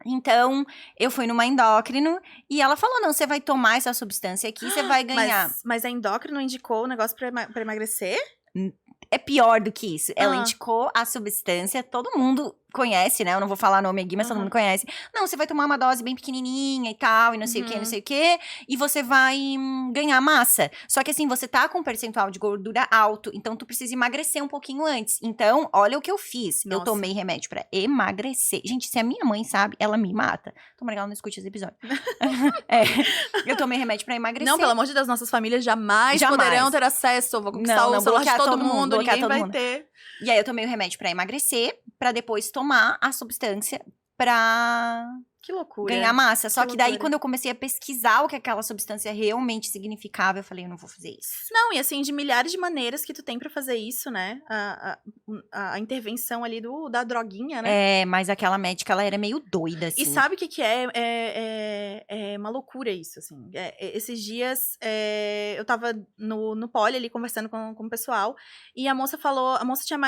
Então, eu fui numa endócrino e ela falou, não, você vai tomar essa substância aqui, você vai ganhar. Mas a endócrino indicou o negócio pra emagrecer? É pior do que isso. Ela indicou a substância, todo mundo conhece, né? Eu não vou falar nome aqui, mas todo mundo conhece. Não, você vai tomar uma dose bem pequenininha e tal, e não sei o que, não sei o que, e você vai ganhar massa. Só que assim, você tá com um percentual de gordura alto, então tu precisa emagrecer um pouquinho antes. Então, olha o que eu fiz. Nossa. Eu tomei remédio pra emagrecer. Gente, se a minha mãe sabe, ela me mata. Tomara que ela não escute esse episódio. Eu tomei remédio pra emagrecer. Não, pelo amor de Deus, nossas famílias jamais poderão ter acesso. Eu vou conquistar o celular de todo mundo, ninguém vai ter. E aí eu tomei o remédio pra emagrecer, pra depois tomar a substância pra... Que loucura. Ganhar massa. Só que daí, quando eu comecei a pesquisar o que aquela substância realmente significava, eu falei, eu não vou fazer isso. Não, e assim, de milhares de maneiras que tu tem pra fazer isso, né? A intervenção ali da droguinha, né? Mas aquela médica, ela era meio doida, assim. E sabe o que é? É uma loucura isso, assim. Esses dias, eu tava no poli ali, conversando com o pessoal, e a moça falou,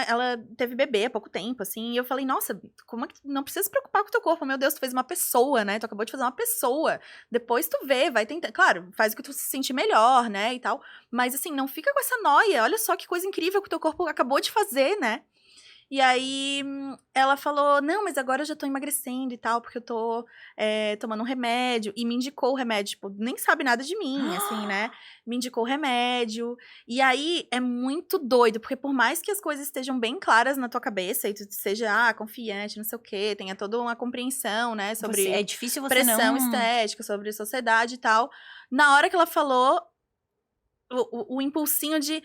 ela teve bebê há pouco tempo, assim, e eu falei, nossa, como é que não precisa se preocupar com o teu corpo? Meu Deus, tu fez uma pessoa, né? Tu acabou de fazer uma pessoa. Depois tu vê, vai tentar. Claro, faz o que tu se sentir melhor, né? E tal. Mas assim, não fica com essa noia. Olha só que coisa incrível que o teu corpo acabou de fazer, né? E aí, ela falou, não, mas agora eu já tô emagrecendo e tal, porque eu tô tomando um remédio. E me indicou o remédio, tipo, nem sabe nada de mim, assim, né? Me indicou o remédio. E aí, é muito doido, porque por mais que as coisas estejam bem claras na tua cabeça, e tu seja, confiante, não sei o quê, tenha toda uma compreensão, né, sobre é difícil você pressão estética, sobre sociedade e tal. Na hora que ela falou, o impulsinho de,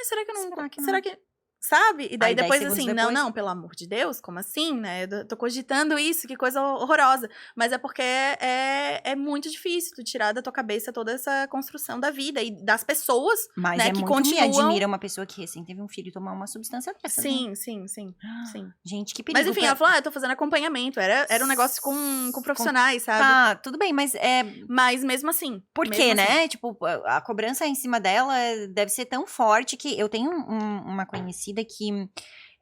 será que eu não... Será que... Sabe? E daí depois assim, não, pelo amor de Deus, como assim, né? Eu tô cogitando isso, que coisa horrorosa. Mas é porque é muito difícil tu tirar da tua cabeça toda essa construção da vida e das pessoas, mas né, que continuam... me admira uma pessoa que recém teve um filho e tomar uma substância dessa. Sim. Gente, que perigo. Mas enfim, ela falou, eu tô fazendo acompanhamento. Era um negócio com profissionais, sabe? Tá, tudo bem, mas Mas mesmo assim. Por quê, né? Tipo, a cobrança em cima dela deve ser tão forte que eu tenho uma conhecida que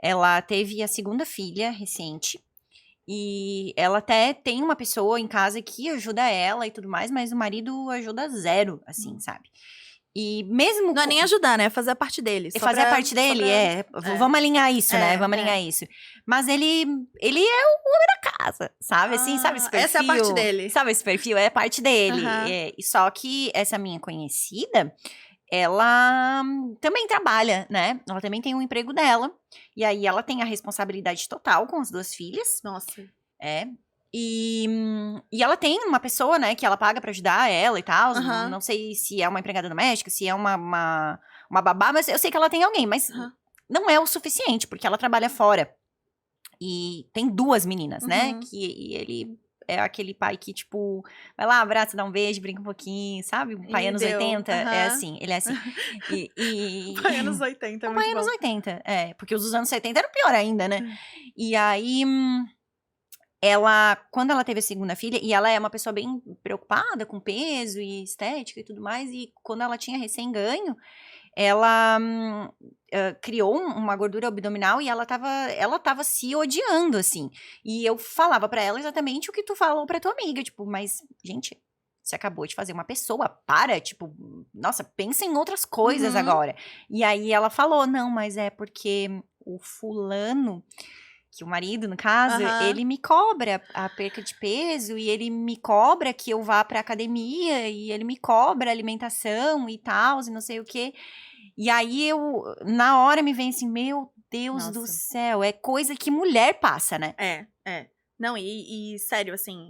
ela teve a segunda filha recente e ela até tem uma pessoa em casa que ajuda ela e tudo mais, mas o marido ajuda zero, assim, sabe? E mesmo... Não é nem ajudar, né? É fazer a parte dele. Fazer a parte dele, Vamos alinhar isso, né? Vamos alinhar isso. Mas ele é o homem da casa, sabe? Assim, sabe esse perfil? Essa é a parte dele. Sabe esse perfil? É a parte dele. Só que essa minha conhecida... ela também trabalha, né? Ela também tem um emprego dela. E aí, ela tem a responsabilidade total com as duas filhas. Nossa. E ela tem uma pessoa, né, que ela paga pra ajudar ela e tal. Não sei se é uma empregada doméstica, se é uma babá, mas eu sei que ela tem alguém. Mas não é o suficiente, porque ela trabalha fora. E tem duas meninas, né? Que ele é aquele pai que, tipo, vai lá, abraça, dá um beijo, brinca um pouquinho, sabe? O pai E anos deu. 80 é Aham. assim, ele é assim. Pai anos 80, é O muito pai anos bom. 80, porque os dos anos 70 eram pior ainda, né? E aí, ela, quando ela teve a segunda filha, e ela é uma pessoa bem preocupada com peso e estética e tudo mais, e quando ela tinha recém-ganho, ela criou uma gordura abdominal e ela tava se odiando, assim. E eu falava pra ela exatamente o que tu falou pra tua amiga, tipo, mas, gente, você acabou de fazer uma pessoa, para, tipo, nossa, pensa em outras coisas Uhum. agora. E aí ela falou, não, mas é porque o fulano, que o marido, no caso, Aham. ele me cobra a perca de peso e ele me cobra que eu vá pra academia e ele me cobra alimentação e tal, e não sei o quê. E aí na hora me vem assim, meu Deus do Nossa. céu, é coisa que mulher passa, né? É. Não, e sério, assim,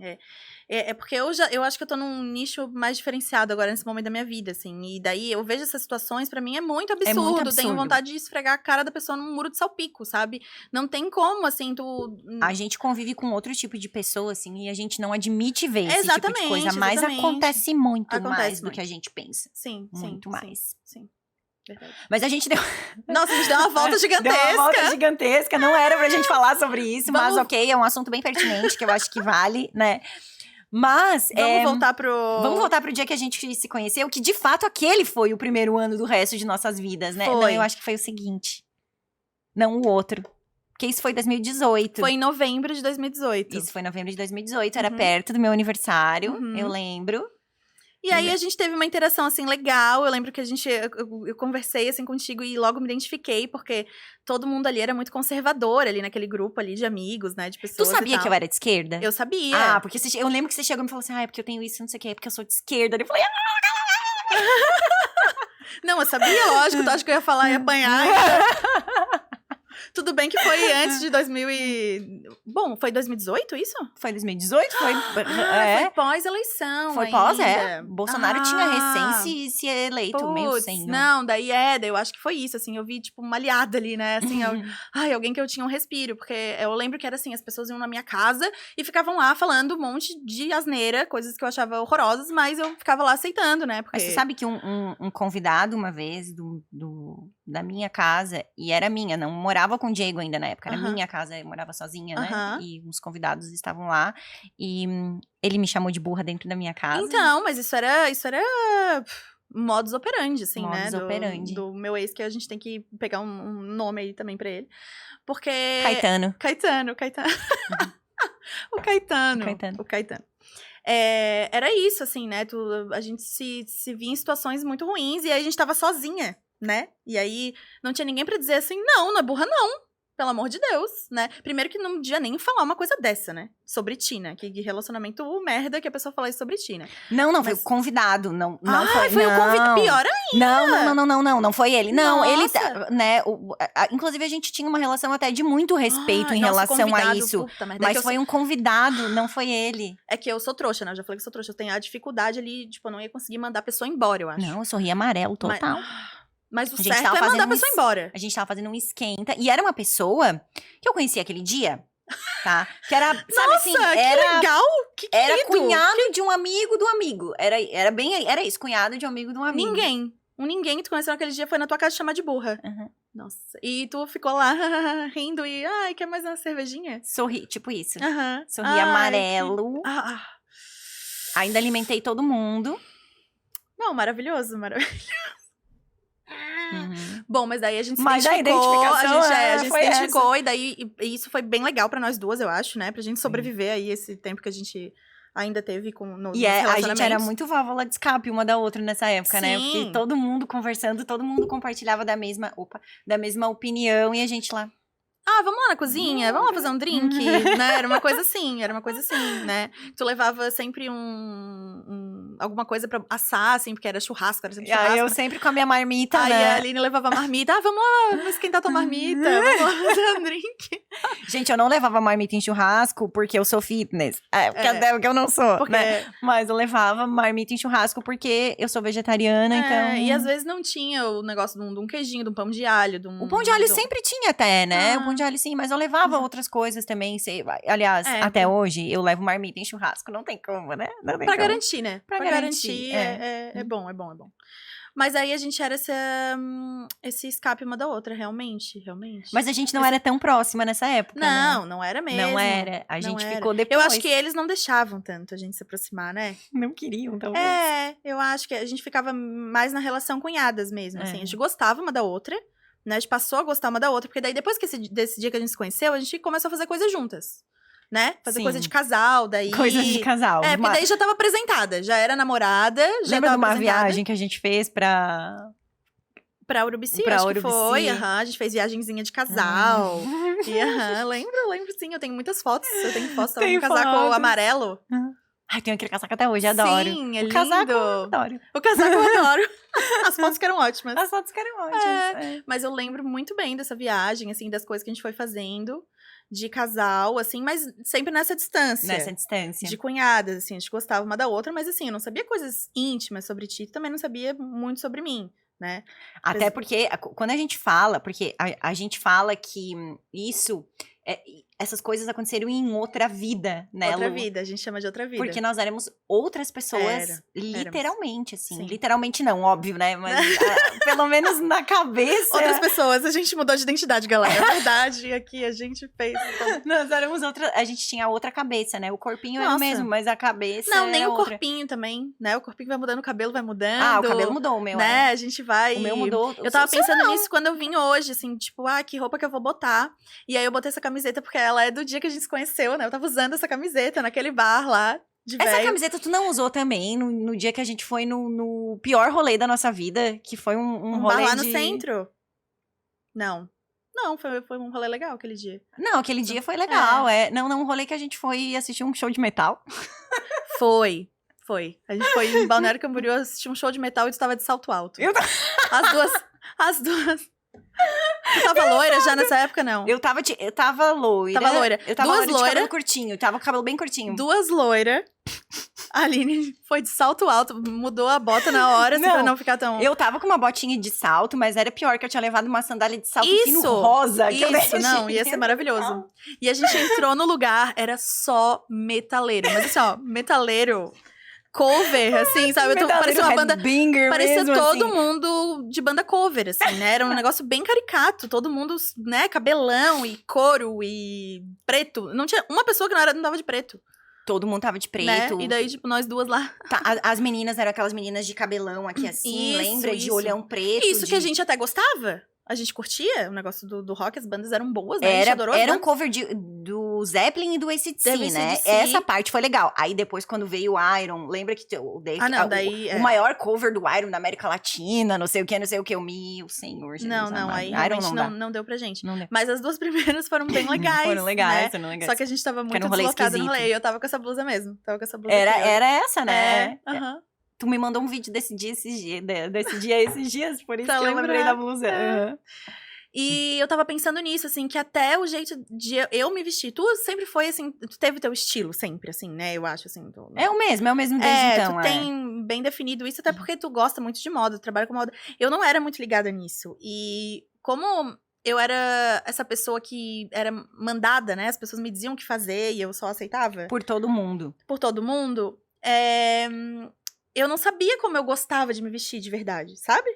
é porque eu acho que eu tô num nicho mais diferenciado agora nesse momento da minha vida, assim. E daí eu vejo essas situações, pra mim é muito absurdo. muito Tenho absurdo. vontade de esfregar a cara da pessoa num muro de salpico, sabe? Não tem como, assim, tu. A gente convive com outro tipo de pessoa, assim, e a gente não admite ver esse tipo de coisa, Exatamente, mas exatamente. acontece muito Acontece mais do muito. que a gente pensa. Sim, Muito sim, mais. Sim. Verdade. Mas a gente deu Nossa, a gente deu uma volta gigantesca. Deu uma volta gigantesca, não era pra gente falar sobre isso, mas Vamos- ok, é um assunto bem pertinente, que eu acho que vale, né? Mas, Vamos voltar pro dia que a gente se conheceu, que de fato aquele foi o primeiro ano do resto de nossas vidas, né? Foi. Não, eu acho que foi o seguinte, não o outro, porque isso foi 2018. Foi em novembro de 2018. Isso foi em novembro de 2018, era Uhum. perto do meu aniversário, Uhum. eu lembro. E aí a gente teve uma interação, assim, legal. Eu lembro que eu conversei, assim, contigo e logo me identifiquei, porque todo mundo ali era muito conservador, ali naquele grupo ali de amigos, né, de Tu pessoas e sabia tal. que eu era de esquerda? Eu sabia. Ah, porque eu lembro que você chegou e me falou assim, é porque eu tenho isso, não sei o que, é porque eu sou de esquerda. Eu falei, Não, eu sabia, lógico. Tu acha que eu ia falar e apanhar? Tudo bem que foi antes de 2000 e... Bom, foi 2018 isso? foi 2018, foi... Foi pós-eleição Foi ainda. pós, Bolsonaro tinha recém se eleito, meio Putz, senho. não, daí eu acho que foi isso, assim, eu vi, tipo, uma aliada ali, né, assim, alguém que eu tinha um respiro, porque eu lembro que era assim, as pessoas iam na minha casa e ficavam lá falando um monte de asneira, coisas que eu achava horrorosas, mas eu ficava lá aceitando, né, porque... Mas você sabe que um convidado, uma vez, da minha casa, e era minha, não morava com o Diego ainda na época, era minha casa, eu morava sozinha, né, e uns convidados estavam lá, e ele me chamou de burra dentro da minha casa. Então, mas isso era modus operandi, assim, Modus né? operandi. Do meu ex, que a gente tem que pegar um nome aí também pra ele. Porque... Caetano. O Caetano. Caetano. O Caetano. Era isso, assim, né? A gente se via em situações muito ruins e aí a gente tava sozinha, né? E aí não tinha ninguém pra dizer assim, não é burra não. Pelo amor de Deus, né? Primeiro que não podia nem falar uma coisa dessa, né? Sobre ti, né? Que relacionamento merda que a pessoa fala isso sobre ti, né? Não, foi o convidado, não foi. Foi o convidado, pior ainda. Não foi ele. Não, Nossa. ele, né, inclusive a gente tinha uma relação até de muito respeito em relação a isso. Puta merda, Mas foi um convidado, não foi ele. É que eu sou trouxa, né? Eu já falei que sou trouxa. Eu tenho a dificuldade ali, tipo, eu não ia conseguir mandar a pessoa embora, eu acho. Não, eu sorri amarelo total. Mas o A gente certo tava é mandar a fazendo pessoa embora. A gente tava fazendo um esquenta. E era uma pessoa que eu conheci aquele dia, tá? Que era, sabe Nossa, assim, que legal! Que querido! era cunhado de um amigo do amigo. Era isso, cunhado de um amigo de um amigo. Ninguém que tu conheceu naquele dia foi na tua casa te chamar de burra. Uhum. Nossa. E tu ficou lá rindo e, quer mais uma cervejinha? Sorri, tipo isso. Sorri Ai, amarelo. Ainda alimentei todo mundo. Não, maravilhoso. Uhum. Bom, mas daí a gente se Mas identificou. A gente foi se identificou e daí e isso foi bem legal pra nós duas, eu acho, né? Pra gente sobreviver aí esse tempo que a gente ainda teve nos a gente era muito válvula de escape uma da outra nessa época, né? Porque todo mundo conversando, todo mundo compartilhava da mesma opinião e a gente lá. Vamos lá na cozinha, vamos lá fazer um drink, né? Era uma coisa assim, né? Tu levava sempre alguma coisa pra assar, assim, porque era churrasco, era sempre churrasco. Aí eu sempre com a minha marmita, aí né? a Aline levava a marmita, vamos lá, vamos esquentar tua marmita, vamos lá fazer um drink. Gente, eu não levava marmita em churrasco porque eu sou fitness. Porque eu não sou, Porque... né? Mas eu levava marmita em churrasco porque eu sou vegetariana, então... E às vezes não tinha o negócio de um queijinho, de um pão de alho, de um... O pão de alho sempre tinha até, né? O pão de alho sim, mas eu levava outras coisas também. Aliás, até hoje, eu levo marmita em churrasco. Não tem como, né? Não tem pra como. garantir, né? Pra garantir é bom. Mas aí a gente era esse escape uma da outra, realmente. Mas a gente não era tão próxima nessa época, né? Não era mesmo. Não era. A gente era. ficou depois. Eu acho que eles não deixavam tanto a gente se aproximar, né? Não queriam, talvez. Eu acho que a gente ficava mais na relação cunhadas mesmo, assim. A gente gostava uma da outra, né? A gente passou a gostar uma da outra, porque daí depois desse dia que a gente se conheceu, a gente começou a fazer coisas juntas. Né? Fazer coisa de casal, daí... Coisas de casal. Porque daí já tava apresentada, já era namorada, já Lembra de tava uma viagem que a gente fez pra Urubici, acho que foi. A gente fez viagenzinha de casal. Lembro sim, eu tenho muitas fotos. Eu tenho fotos com um casaco amarelo. Ai, tenho aquele casaco até hoje, adoro. Sim, o casaco eu adoro. O casaco eu adoro. As fotos ficaram ótimas. As fotos ficaram ótimas. Mas eu lembro muito bem dessa viagem, assim, das coisas que a gente foi fazendo. De casal, assim, mas sempre nessa distância. Nessa distância. De cunhadas, assim, a gente gostava uma da outra, mas assim, eu não sabia coisas íntimas sobre ti, também não sabia muito sobre mim, né? Até porque, quando a gente fala, porque a gente fala que isso, essas coisas aconteceram em outra vida, né, Outra Lu? vida, a gente chama de outra vida. Porque nós éramos outras pessoas, literalmente, assim. Sim. Literalmente não, óbvio, né? Mas pelo menos na cabeça. Outras pessoas, a gente mudou de identidade, galera. É verdade, aqui a gente fez... Então... Nós éramos a gente tinha outra cabeça, né? O corpinho era o mesmo, mas a cabeça não, nem era o outra. Corpinho também, né? O corpinho vai mudando, o cabelo vai mudando. Ah, o cabelo mudou, o meu. Né? A gente vai... O meu mudou. Eu tava pensando nisso quando eu vim hoje, assim, tipo, que roupa que eu vou botar. E aí eu botei essa camiseta porque ela é do dia que a gente se conheceu, né? Eu tava usando essa camiseta naquele bar lá. Essa camiseta tu não usou também no dia que a gente foi no pior rolê da nossa vida, que foi um rolê bar lá no centro? Não, foi um rolê legal aquele dia. Não, aquele dia foi legal, Não, um rolê que a gente foi assistir um show de metal. Foi. A gente foi em Balneário Camboriú assistir um show de metal e tu tava de salto alto. As duas. Tu tava loira já nessa época, não? Eu tava loira. Tava loira. Eu tava Duas de cabelo curtinho, tava com o cabelo bem curtinho. Duas loiras. A Aline foi de salto alto, mudou a bota na hora, assim, pra não ficar tão... Eu tava com uma botinha de salto, mas era pior, que eu tinha levado uma sandália de salto fino rosa. Ia ser maravilhoso. E a gente entrou no lugar, era só metaleiro. Mas assim, ó, metaleiro... cover, assim, sabe? Parecia uma banda... Parecia mesmo, todo assim. mundo de banda cover, assim, né? Era um negócio bem caricato. Todo mundo, né? Cabelão e couro e preto. Não tinha uma pessoa que não tava de preto. Todo mundo tava de preto. Né? E daí, tipo, nós duas lá. Tá, as meninas eram aquelas meninas de cabelão aqui assim, lembra? De olhão preto. Isso que a gente até gostava. A gente curtia o negócio do rock, as bandas eram boas, né? Era um cover do Zeppelin e do AC/DC, né? Essa parte foi legal. Aí depois, quando veio o Iron, lembra que o maior cover do Iron da América Latina, não sei o que, meu senhor. Jesus, aí realmente não deu pra gente. Mas as duas primeiras foram bem legais. Foram legais. Só que a gente tava muito deslocada no rolê. Eu tava com essa blusa mesmo. Era essa, né? Aham. Tu me mandou um vídeo desse dia esses dias, por isso que eu lembrei da blusa. E eu tava pensando nisso, assim, que até o jeito de eu me vestir, tu sempre foi, assim, tu teve teu estilo sempre, assim, né, eu acho, assim. É o mesmo desde então. Tu tem bem definido isso, até porque tu gosta muito de moda, tu trabalha com moda. Eu não era muito ligada nisso, e como eu era essa pessoa que era mandada, né, as pessoas me diziam o que fazer e eu só aceitava. Por todo mundo. Eu não sabia como eu gostava de me vestir de verdade, sabe?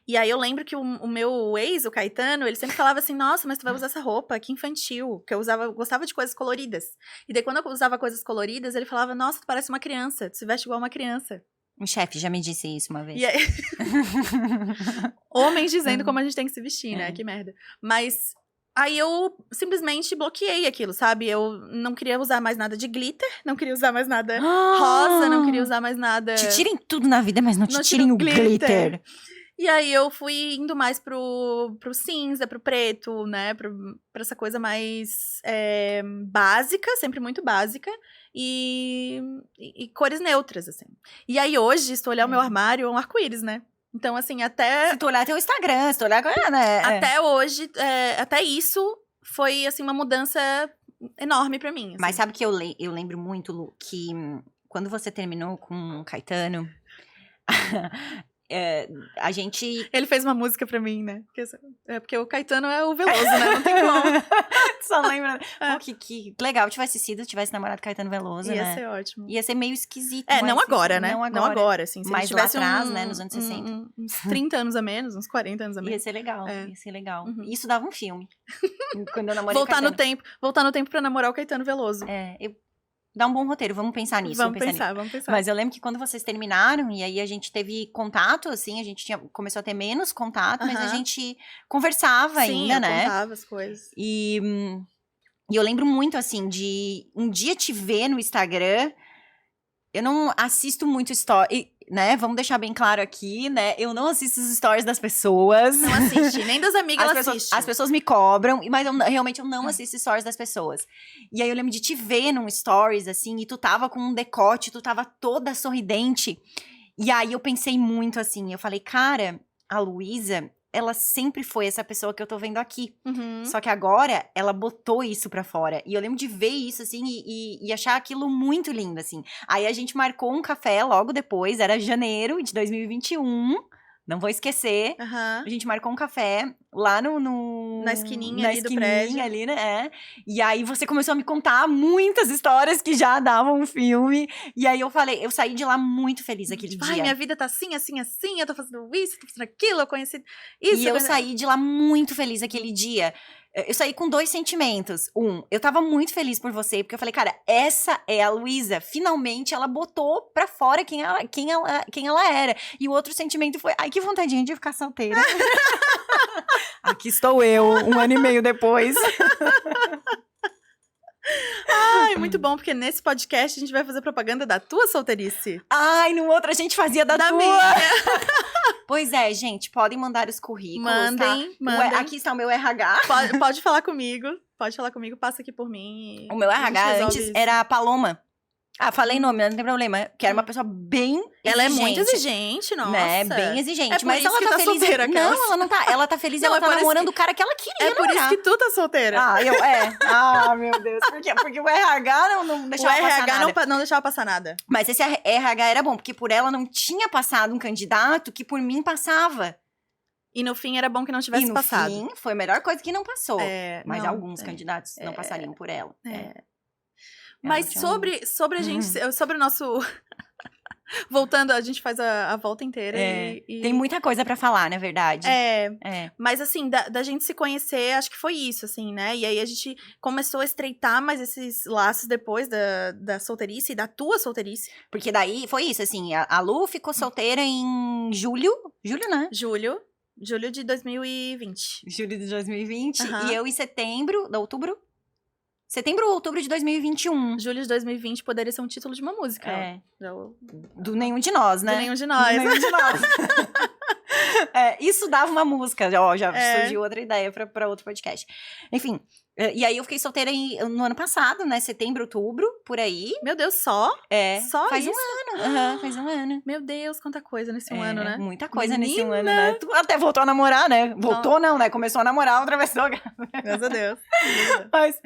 E aí eu lembro que o meu ex, o Caetano, ele sempre falava assim, nossa, mas tu vai usar essa roupa, que infantil. Que eu gostava de coisas coloridas. E daí quando eu usava coisas coloridas, ele falava, nossa, tu parece uma criança, tu se veste igual uma criança. Um chefe já me disse isso uma vez. E aí... Homens dizendo como a gente tem que se vestir, né? Que merda. Mas... Aí eu simplesmente bloqueei aquilo, sabe? Eu não queria usar mais nada de glitter, não queria usar mais nada rosa, não queria usar mais nada... Te tirem tudo na vida, mas não te tirem o glitter. E aí eu fui indo mais pro cinza, pro preto, né? Pra essa coisa mais básica, sempre muito básica. E cores neutras, assim. E aí hoje, se tu olhar o meu armário, é um arco-íris, né? Então, assim, até... Se tu olhar teu Instagram, se tu olhar... né? Até hoje, até isso foi, assim, uma mudança enorme pra mim. Assim. Mas sabe que eu lembro muito, Lu, que quando você terminou com o Caetano, a gente... Ele fez uma música pra mim, né? Porque o Caetano é o Veloso, né? Não tem como. Só lembra. Pô, que legal tivesse namorado Caetano Veloso, Ia né? ser ótimo. Ia ser meio esquisito. Não agora, né? Não agora, assim. Se mas ele lá tivesse atrás, né? Nos anos 60. Uns 30 anos a menos, uns 40 anos a menos. Ia ser legal, ia ser legal. Uhum. Isso dava um filme. Quando eu namorei Voltar no tempo pra namorar o Caetano Veloso. Dá um bom roteiro, vamos pensar nisso. Vamos pensar. Mas eu lembro que quando vocês terminaram, e aí a gente teve contato, assim, a gente começou a ter menos contato, mas a gente conversava ainda, né? Contava as coisas. E eu lembro muito, assim, de um dia te ver no Instagram. Eu não assisto muito story, né? Vamos deixar bem claro aqui, né? Eu não assisto os stories das pessoas. Não assiste, nem das amigas ela assiste. As pessoas me cobram, mas realmente eu não assisto stories das pessoas. E aí eu lembro de te ver num stories, assim, e tu tava com um decote, tu tava toda sorridente. E aí eu pensei muito assim, eu falei, cara, a Luísa, ela sempre foi essa pessoa que eu tô vendo aqui. Uhum. Só que agora, ela botou isso pra fora. E eu lembro de ver isso, assim, e achar aquilo muito lindo, assim. Aí a gente marcou um café logo depois, era janeiro de 2021. Não vou esquecer. Uhum. A gente marcou um café lá na esquininha ali do prédio. Ali, né? E aí você começou a me contar muitas histórias que já davam um filme. E aí eu saí de lá muito feliz aquele dia. Ai, minha vida tá assim, assim, assim, eu tô fazendo isso, tô fazendo aquilo, eu conheci isso. E eu saí de lá muito feliz aquele dia. Eu saí com 2 sentimentos. Eu tava muito feliz por você, porque eu falei, cara, essa é a Luísa. Finalmente ela botou pra fora quem ela era. E o outro sentimento foi, ai, que vontadinha de ficar solteira. Aqui estou eu, 1 ano e meio depois. Ai, muito bom, porque nesse podcast a gente vai fazer propaganda da tua solteirice. Ai, no outro a gente fazia da tua. Minha. Pois é, gente, podem mandar os currículos, mandem. Aqui está o meu RH. Pode falar comigo, passa aqui por mim. O meu RH antes era a Paloma. Ah, falei nome, não tem problema. Que era uma pessoa bem exigente. Ela é muito exigente, nossa. Né? Bem exigente. Mas ela tá feliz. Solteira, não, ela não tá. Ela tá feliz e ela tá namorando o cara que ela queria. É por isso que tu tá solteira. Ah, meu Deus. Porque o RH não deixava passar nada. O RH não deixava passar nada. Mas esse RH era bom, porque por ela não tinha passado um candidato que por mim passava. E no fim era bom que não tivesse passado. E no fim foi a melhor coisa que não passou. Mas alguns candidatos não passariam por ela. Mas sobre a gente, sobre o nosso... Voltando, a gente faz a volta inteira e... Tem muita coisa pra falar, na verdade. Mas assim, da gente se conhecer, acho que foi isso, assim, né? E aí a gente começou a estreitar mais esses laços depois da solteirice, da tua solteirice. Porque daí foi isso, assim, a Lu ficou solteira em julho, né? Julho de 2020. Julho de 2020. E eu em outubro ou outubro de 2021. Julho de 2020 poderia ser um título de uma música. Do nenhum de nós, né? Do nenhum de nós. Isso dava uma música. Já surgiu outra ideia pra outro podcast. Enfim, e aí eu fiquei solteira no ano passado, né? Setembro, outubro, por aí. Meu Deus, só? Só faz isso? Um ano. Faz um ano. Meu Deus, quanta coisa nesse um ano, né? Muita coisa nesse um ano, né? Tu até voltou a namorar, né? Voltou não, né? Começou a namorar outra pessoa. Graças a Deus. Mas...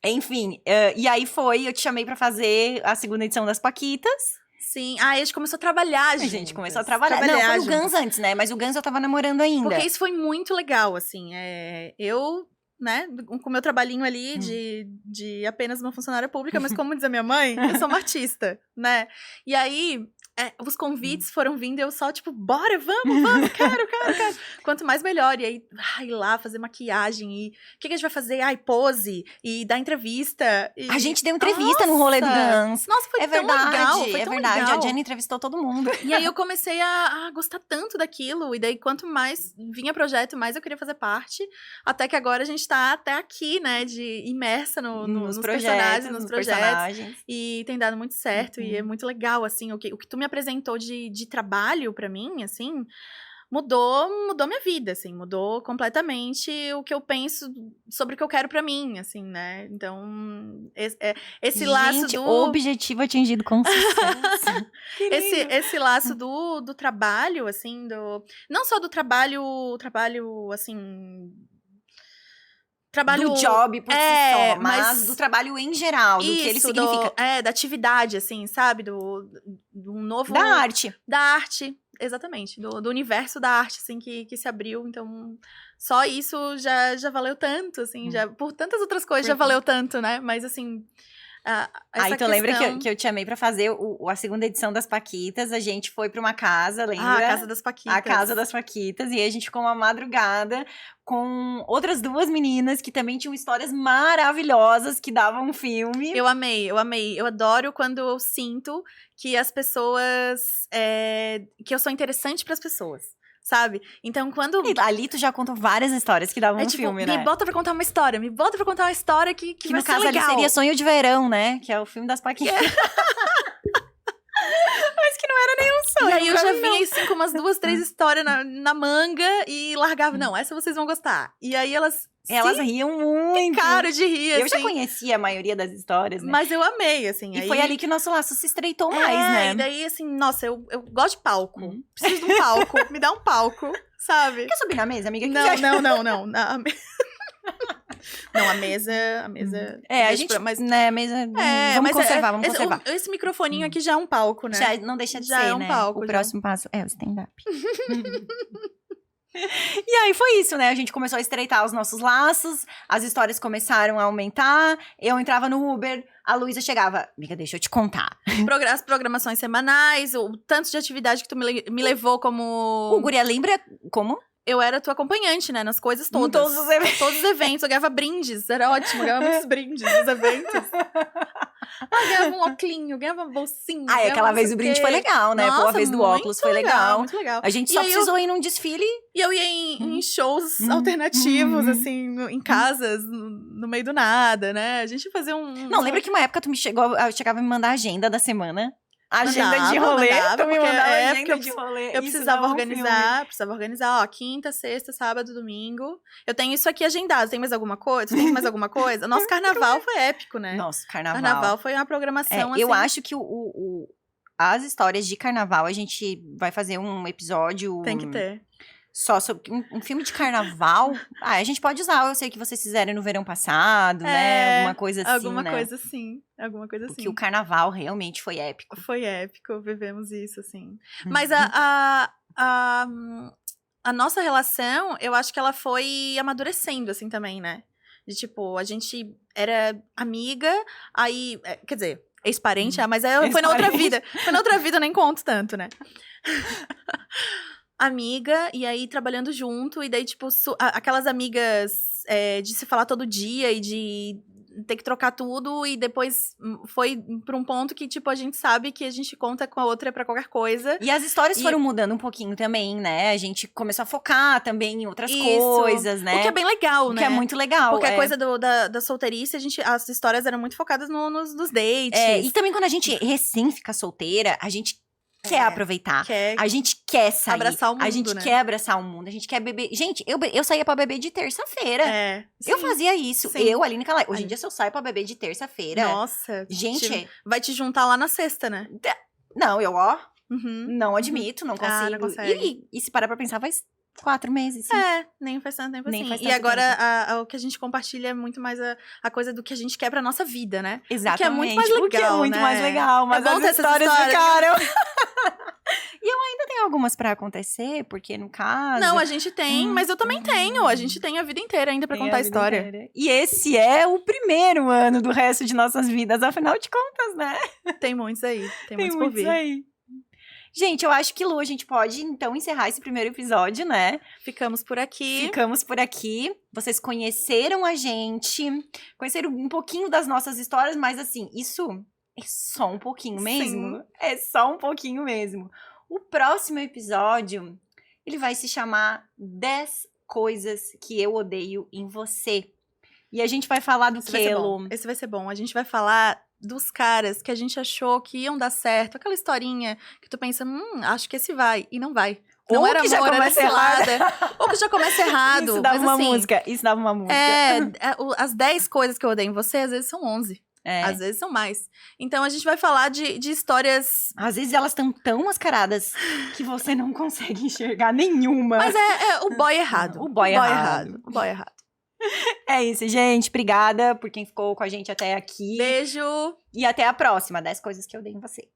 Enfim, e aí eu te chamei pra fazer a 2ª edição das Paquitas. Sim, a gente começou a trabalhar, gente. A gente começou a trabalhar. Não, foi o Guns antes, né? Mas o Guns eu tava namorando ainda. Porque isso foi muito legal, assim. Eu, né, com o meu trabalhinho ali de apenas uma funcionária pública, mas como diz a minha mãe, eu sou uma artista, né? E aí... os convites foram vindo e eu só, tipo, bora, vamos, quero. Quanto mais melhor. E aí, ir lá fazer maquiagem e o que a gente vai fazer? Pose e dar entrevista. A gente deu entrevista no rolê do Guns. Nossa, foi tão legal. Foi tão verdade. legal. A Jenny entrevistou todo mundo. E aí eu comecei a gostar tanto daquilo. E daí, quanto mais vinha projeto, mais eu queria fazer parte. Até que agora a gente tá até aqui, né, imersa nos personagens, nos projetos. E tem dado muito certo. E é muito legal, assim, o que tu me apresentou de trabalho pra mim, assim, mudou minha vida, assim, mudou completamente o que eu penso sobre o que eu quero pra mim, assim, né? Então, esse laço do... objetivo atingido com sucesso. esse laço do trabalho, assim, não só do trabalho, assim... trabalho... do job por si só, mas mas do trabalho em geral, do que ele isso, significa. da atividade, assim, sabe? Do novo... Da arte. Da arte, exatamente. Do universo da arte, assim, que se abriu. Então, só isso já valeu tanto, assim. Já, por tantas outras coisas já valeu tanto, né? Mas, assim... Aí tu lembra que eu te chamei pra fazer a segunda edição das Paquitas? A gente foi pra uma casa, lembra? A Casa das Paquitas. A Casa das Paquitas. E aí a gente ficou uma madrugada com outras duas meninas que também tinham histórias maravilhosas que davam um filme. Eu amei. Eu adoro quando eu sinto que as pessoas... que eu sou interessante pras pessoas. Sabe? Então, quando... E ali tu já contou várias histórias que davam um tipo, filme, né? me bota pra contar uma história. Me bota pra contar uma história que vai no ser caso legal. ali seria Sonho de Verão, né? Que é o filme das Paquitas. Mas que não era nenhum sonho. E aí eu pra já mim, vinha, assim, com umas 2, 3 histórias na manga e largava. Não, essa vocês vão gostar. E aí elas riam muito. ficaram de rir, Eu já assim. conhecia a maioria das histórias, né? Mas eu amei, assim. E aí... foi ali que o nosso laço se estreitou mais, né? E daí, assim, nossa, eu gosto de palco. Preciso de um palco. Me dá um palco, sabe? Quer subir na mesa, amiga? Não. Não, a mesa... a gente... Mas, né, mesa... vamos conservar. Esse microfoninho aqui já é um palco, né? Já não deixa de já ser, é um né? palco. O próximo passo é o stand-up. E aí foi isso, né? A gente começou a estreitar os nossos laços, as histórias começaram a aumentar, eu entrava no Uber, a Luísa chegava, amiga, deixa eu te contar. As programações semanais, o tanto de atividade que tu me levou como... O Guria, lembra como? Eu era tua acompanhante, né? Nas coisas todas. Todos os eventos. Todos os eventos. Eu ganhava brindes. Era ótimo. Eu ganhava muitos brindes nos eventos. Eu ganhava um óculinho, ganhava uma bolsinha. Aquela vez o brinde foi legal, né? Nossa, a vez do óculos foi legal. Muito legal. A gente só precisou ir num desfile. E eu ia em shows alternativos, assim, em casas, no meio do nada, né? A gente fazia Não, lembra que uma época tu chegava a me mandar a agenda da semana? Agenda de rolê, tu me mandava agenda de rolê. Eu precisava organizar, ó, quinta, sexta, sábado, domingo. Eu tenho isso aqui agendado. Tem mais alguma coisa? Tem mais alguma coisa? Nosso carnaval foi épico, né? Nossa, carnaval. Carnaval foi uma programação, assim. Eu acho que as histórias de carnaval, a gente vai fazer um episódio... Tem que ter. Só sobre um filme de carnaval. A gente pode usar. Eu sei que vocês fizeram no verão passado, né? Alguma coisa assim, alguma né? coisa assim. Alguma coisa assim. Porque o carnaval realmente foi épico. Foi épico, vivemos isso, assim. Mas a nossa relação, eu acho que ela foi amadurecendo, assim, também, né? De, tipo, a gente era amiga, aí... Quer dizer, ex-parente, mas foi na outra vida. Foi na outra vida, eu nem conto tanto, né? Amiga, e aí trabalhando junto, e daí, tipo, aquelas amigas de se falar todo dia e de ter que trocar tudo, e depois foi pra um ponto que, tipo, a gente sabe que a gente conta com a outra pra qualquer coisa. E as histórias foram mudando um pouquinho também, né? A gente começou a focar também em outras coisas, né? O que é bem legal, né? O que é muito legal. Porque a coisa da solteirice, as histórias eram muito focadas nos dates. E também quando a gente recém fica solteira, a gente quer aproveitar. A gente quer sair. Abraçar o mundo, a gente quer abraçar o mundo. A gente quer beber. Gente, eu saía pra beber de terça-feira. Eu fazia isso. Sim. Eu, Aline Calai. Hoje em dia, se eu saio pra beber de terça-feira... Nossa. Gente... Vai te juntar lá na sexta, né? Não, não admito, não consigo. Não consegue. E se parar pra pensar, faz 4 meses. Sim. Nem faz tanto tempo Nem assim. faz E tanto agora, o que a gente compartilha é muito mais a coisa do que a gente quer pra nossa vida, né? Exatamente. O que é muito mais legal, que é muito mais legal. Mas bom as ter histórias ficaram... E eu ainda tenho algumas pra acontecer, porque no caso... Não, a gente tem, mas eu também tenho. A gente tem a vida inteira ainda pra contar a história. Inteira. E esse é o primeiro ano do resto de nossas vidas, afinal de contas, né? Tem muitos aí. Tem muitos por vir. Aí. Gente, eu acho que, Lu, a gente pode, então, encerrar esse primeiro episódio, né? Ficamos por aqui. Vocês conheceram a gente, conheceram um pouquinho das nossas histórias, mas, assim, isso é só um pouquinho mesmo. Sim. É só um pouquinho mesmo. O próximo episódio, ele vai se chamar 10 coisas que eu odeio em você. E a gente vai falar do quê, Lu? Esse vai ser bom. A gente vai falar dos caras que a gente achou que iam dar certo. Aquela historinha que tu pensa, acho que esse vai. E não vai. Não era que amor, já começa errado. Ou que já começa errado. Isso dava uma assim, música. Isso dava uma música. As 10 coisas que eu odeio em você, às vezes são 11. Às vezes são mais. Então, a gente vai falar de histórias... Às vezes elas estão tão mascaradas que você não consegue enxergar nenhuma. Mas é o boy errado. O boy errado. O boy errado. É isso, gente. Obrigada por quem ficou com a gente até aqui. Beijo! E até a próxima. 10 coisas que eu dei em você.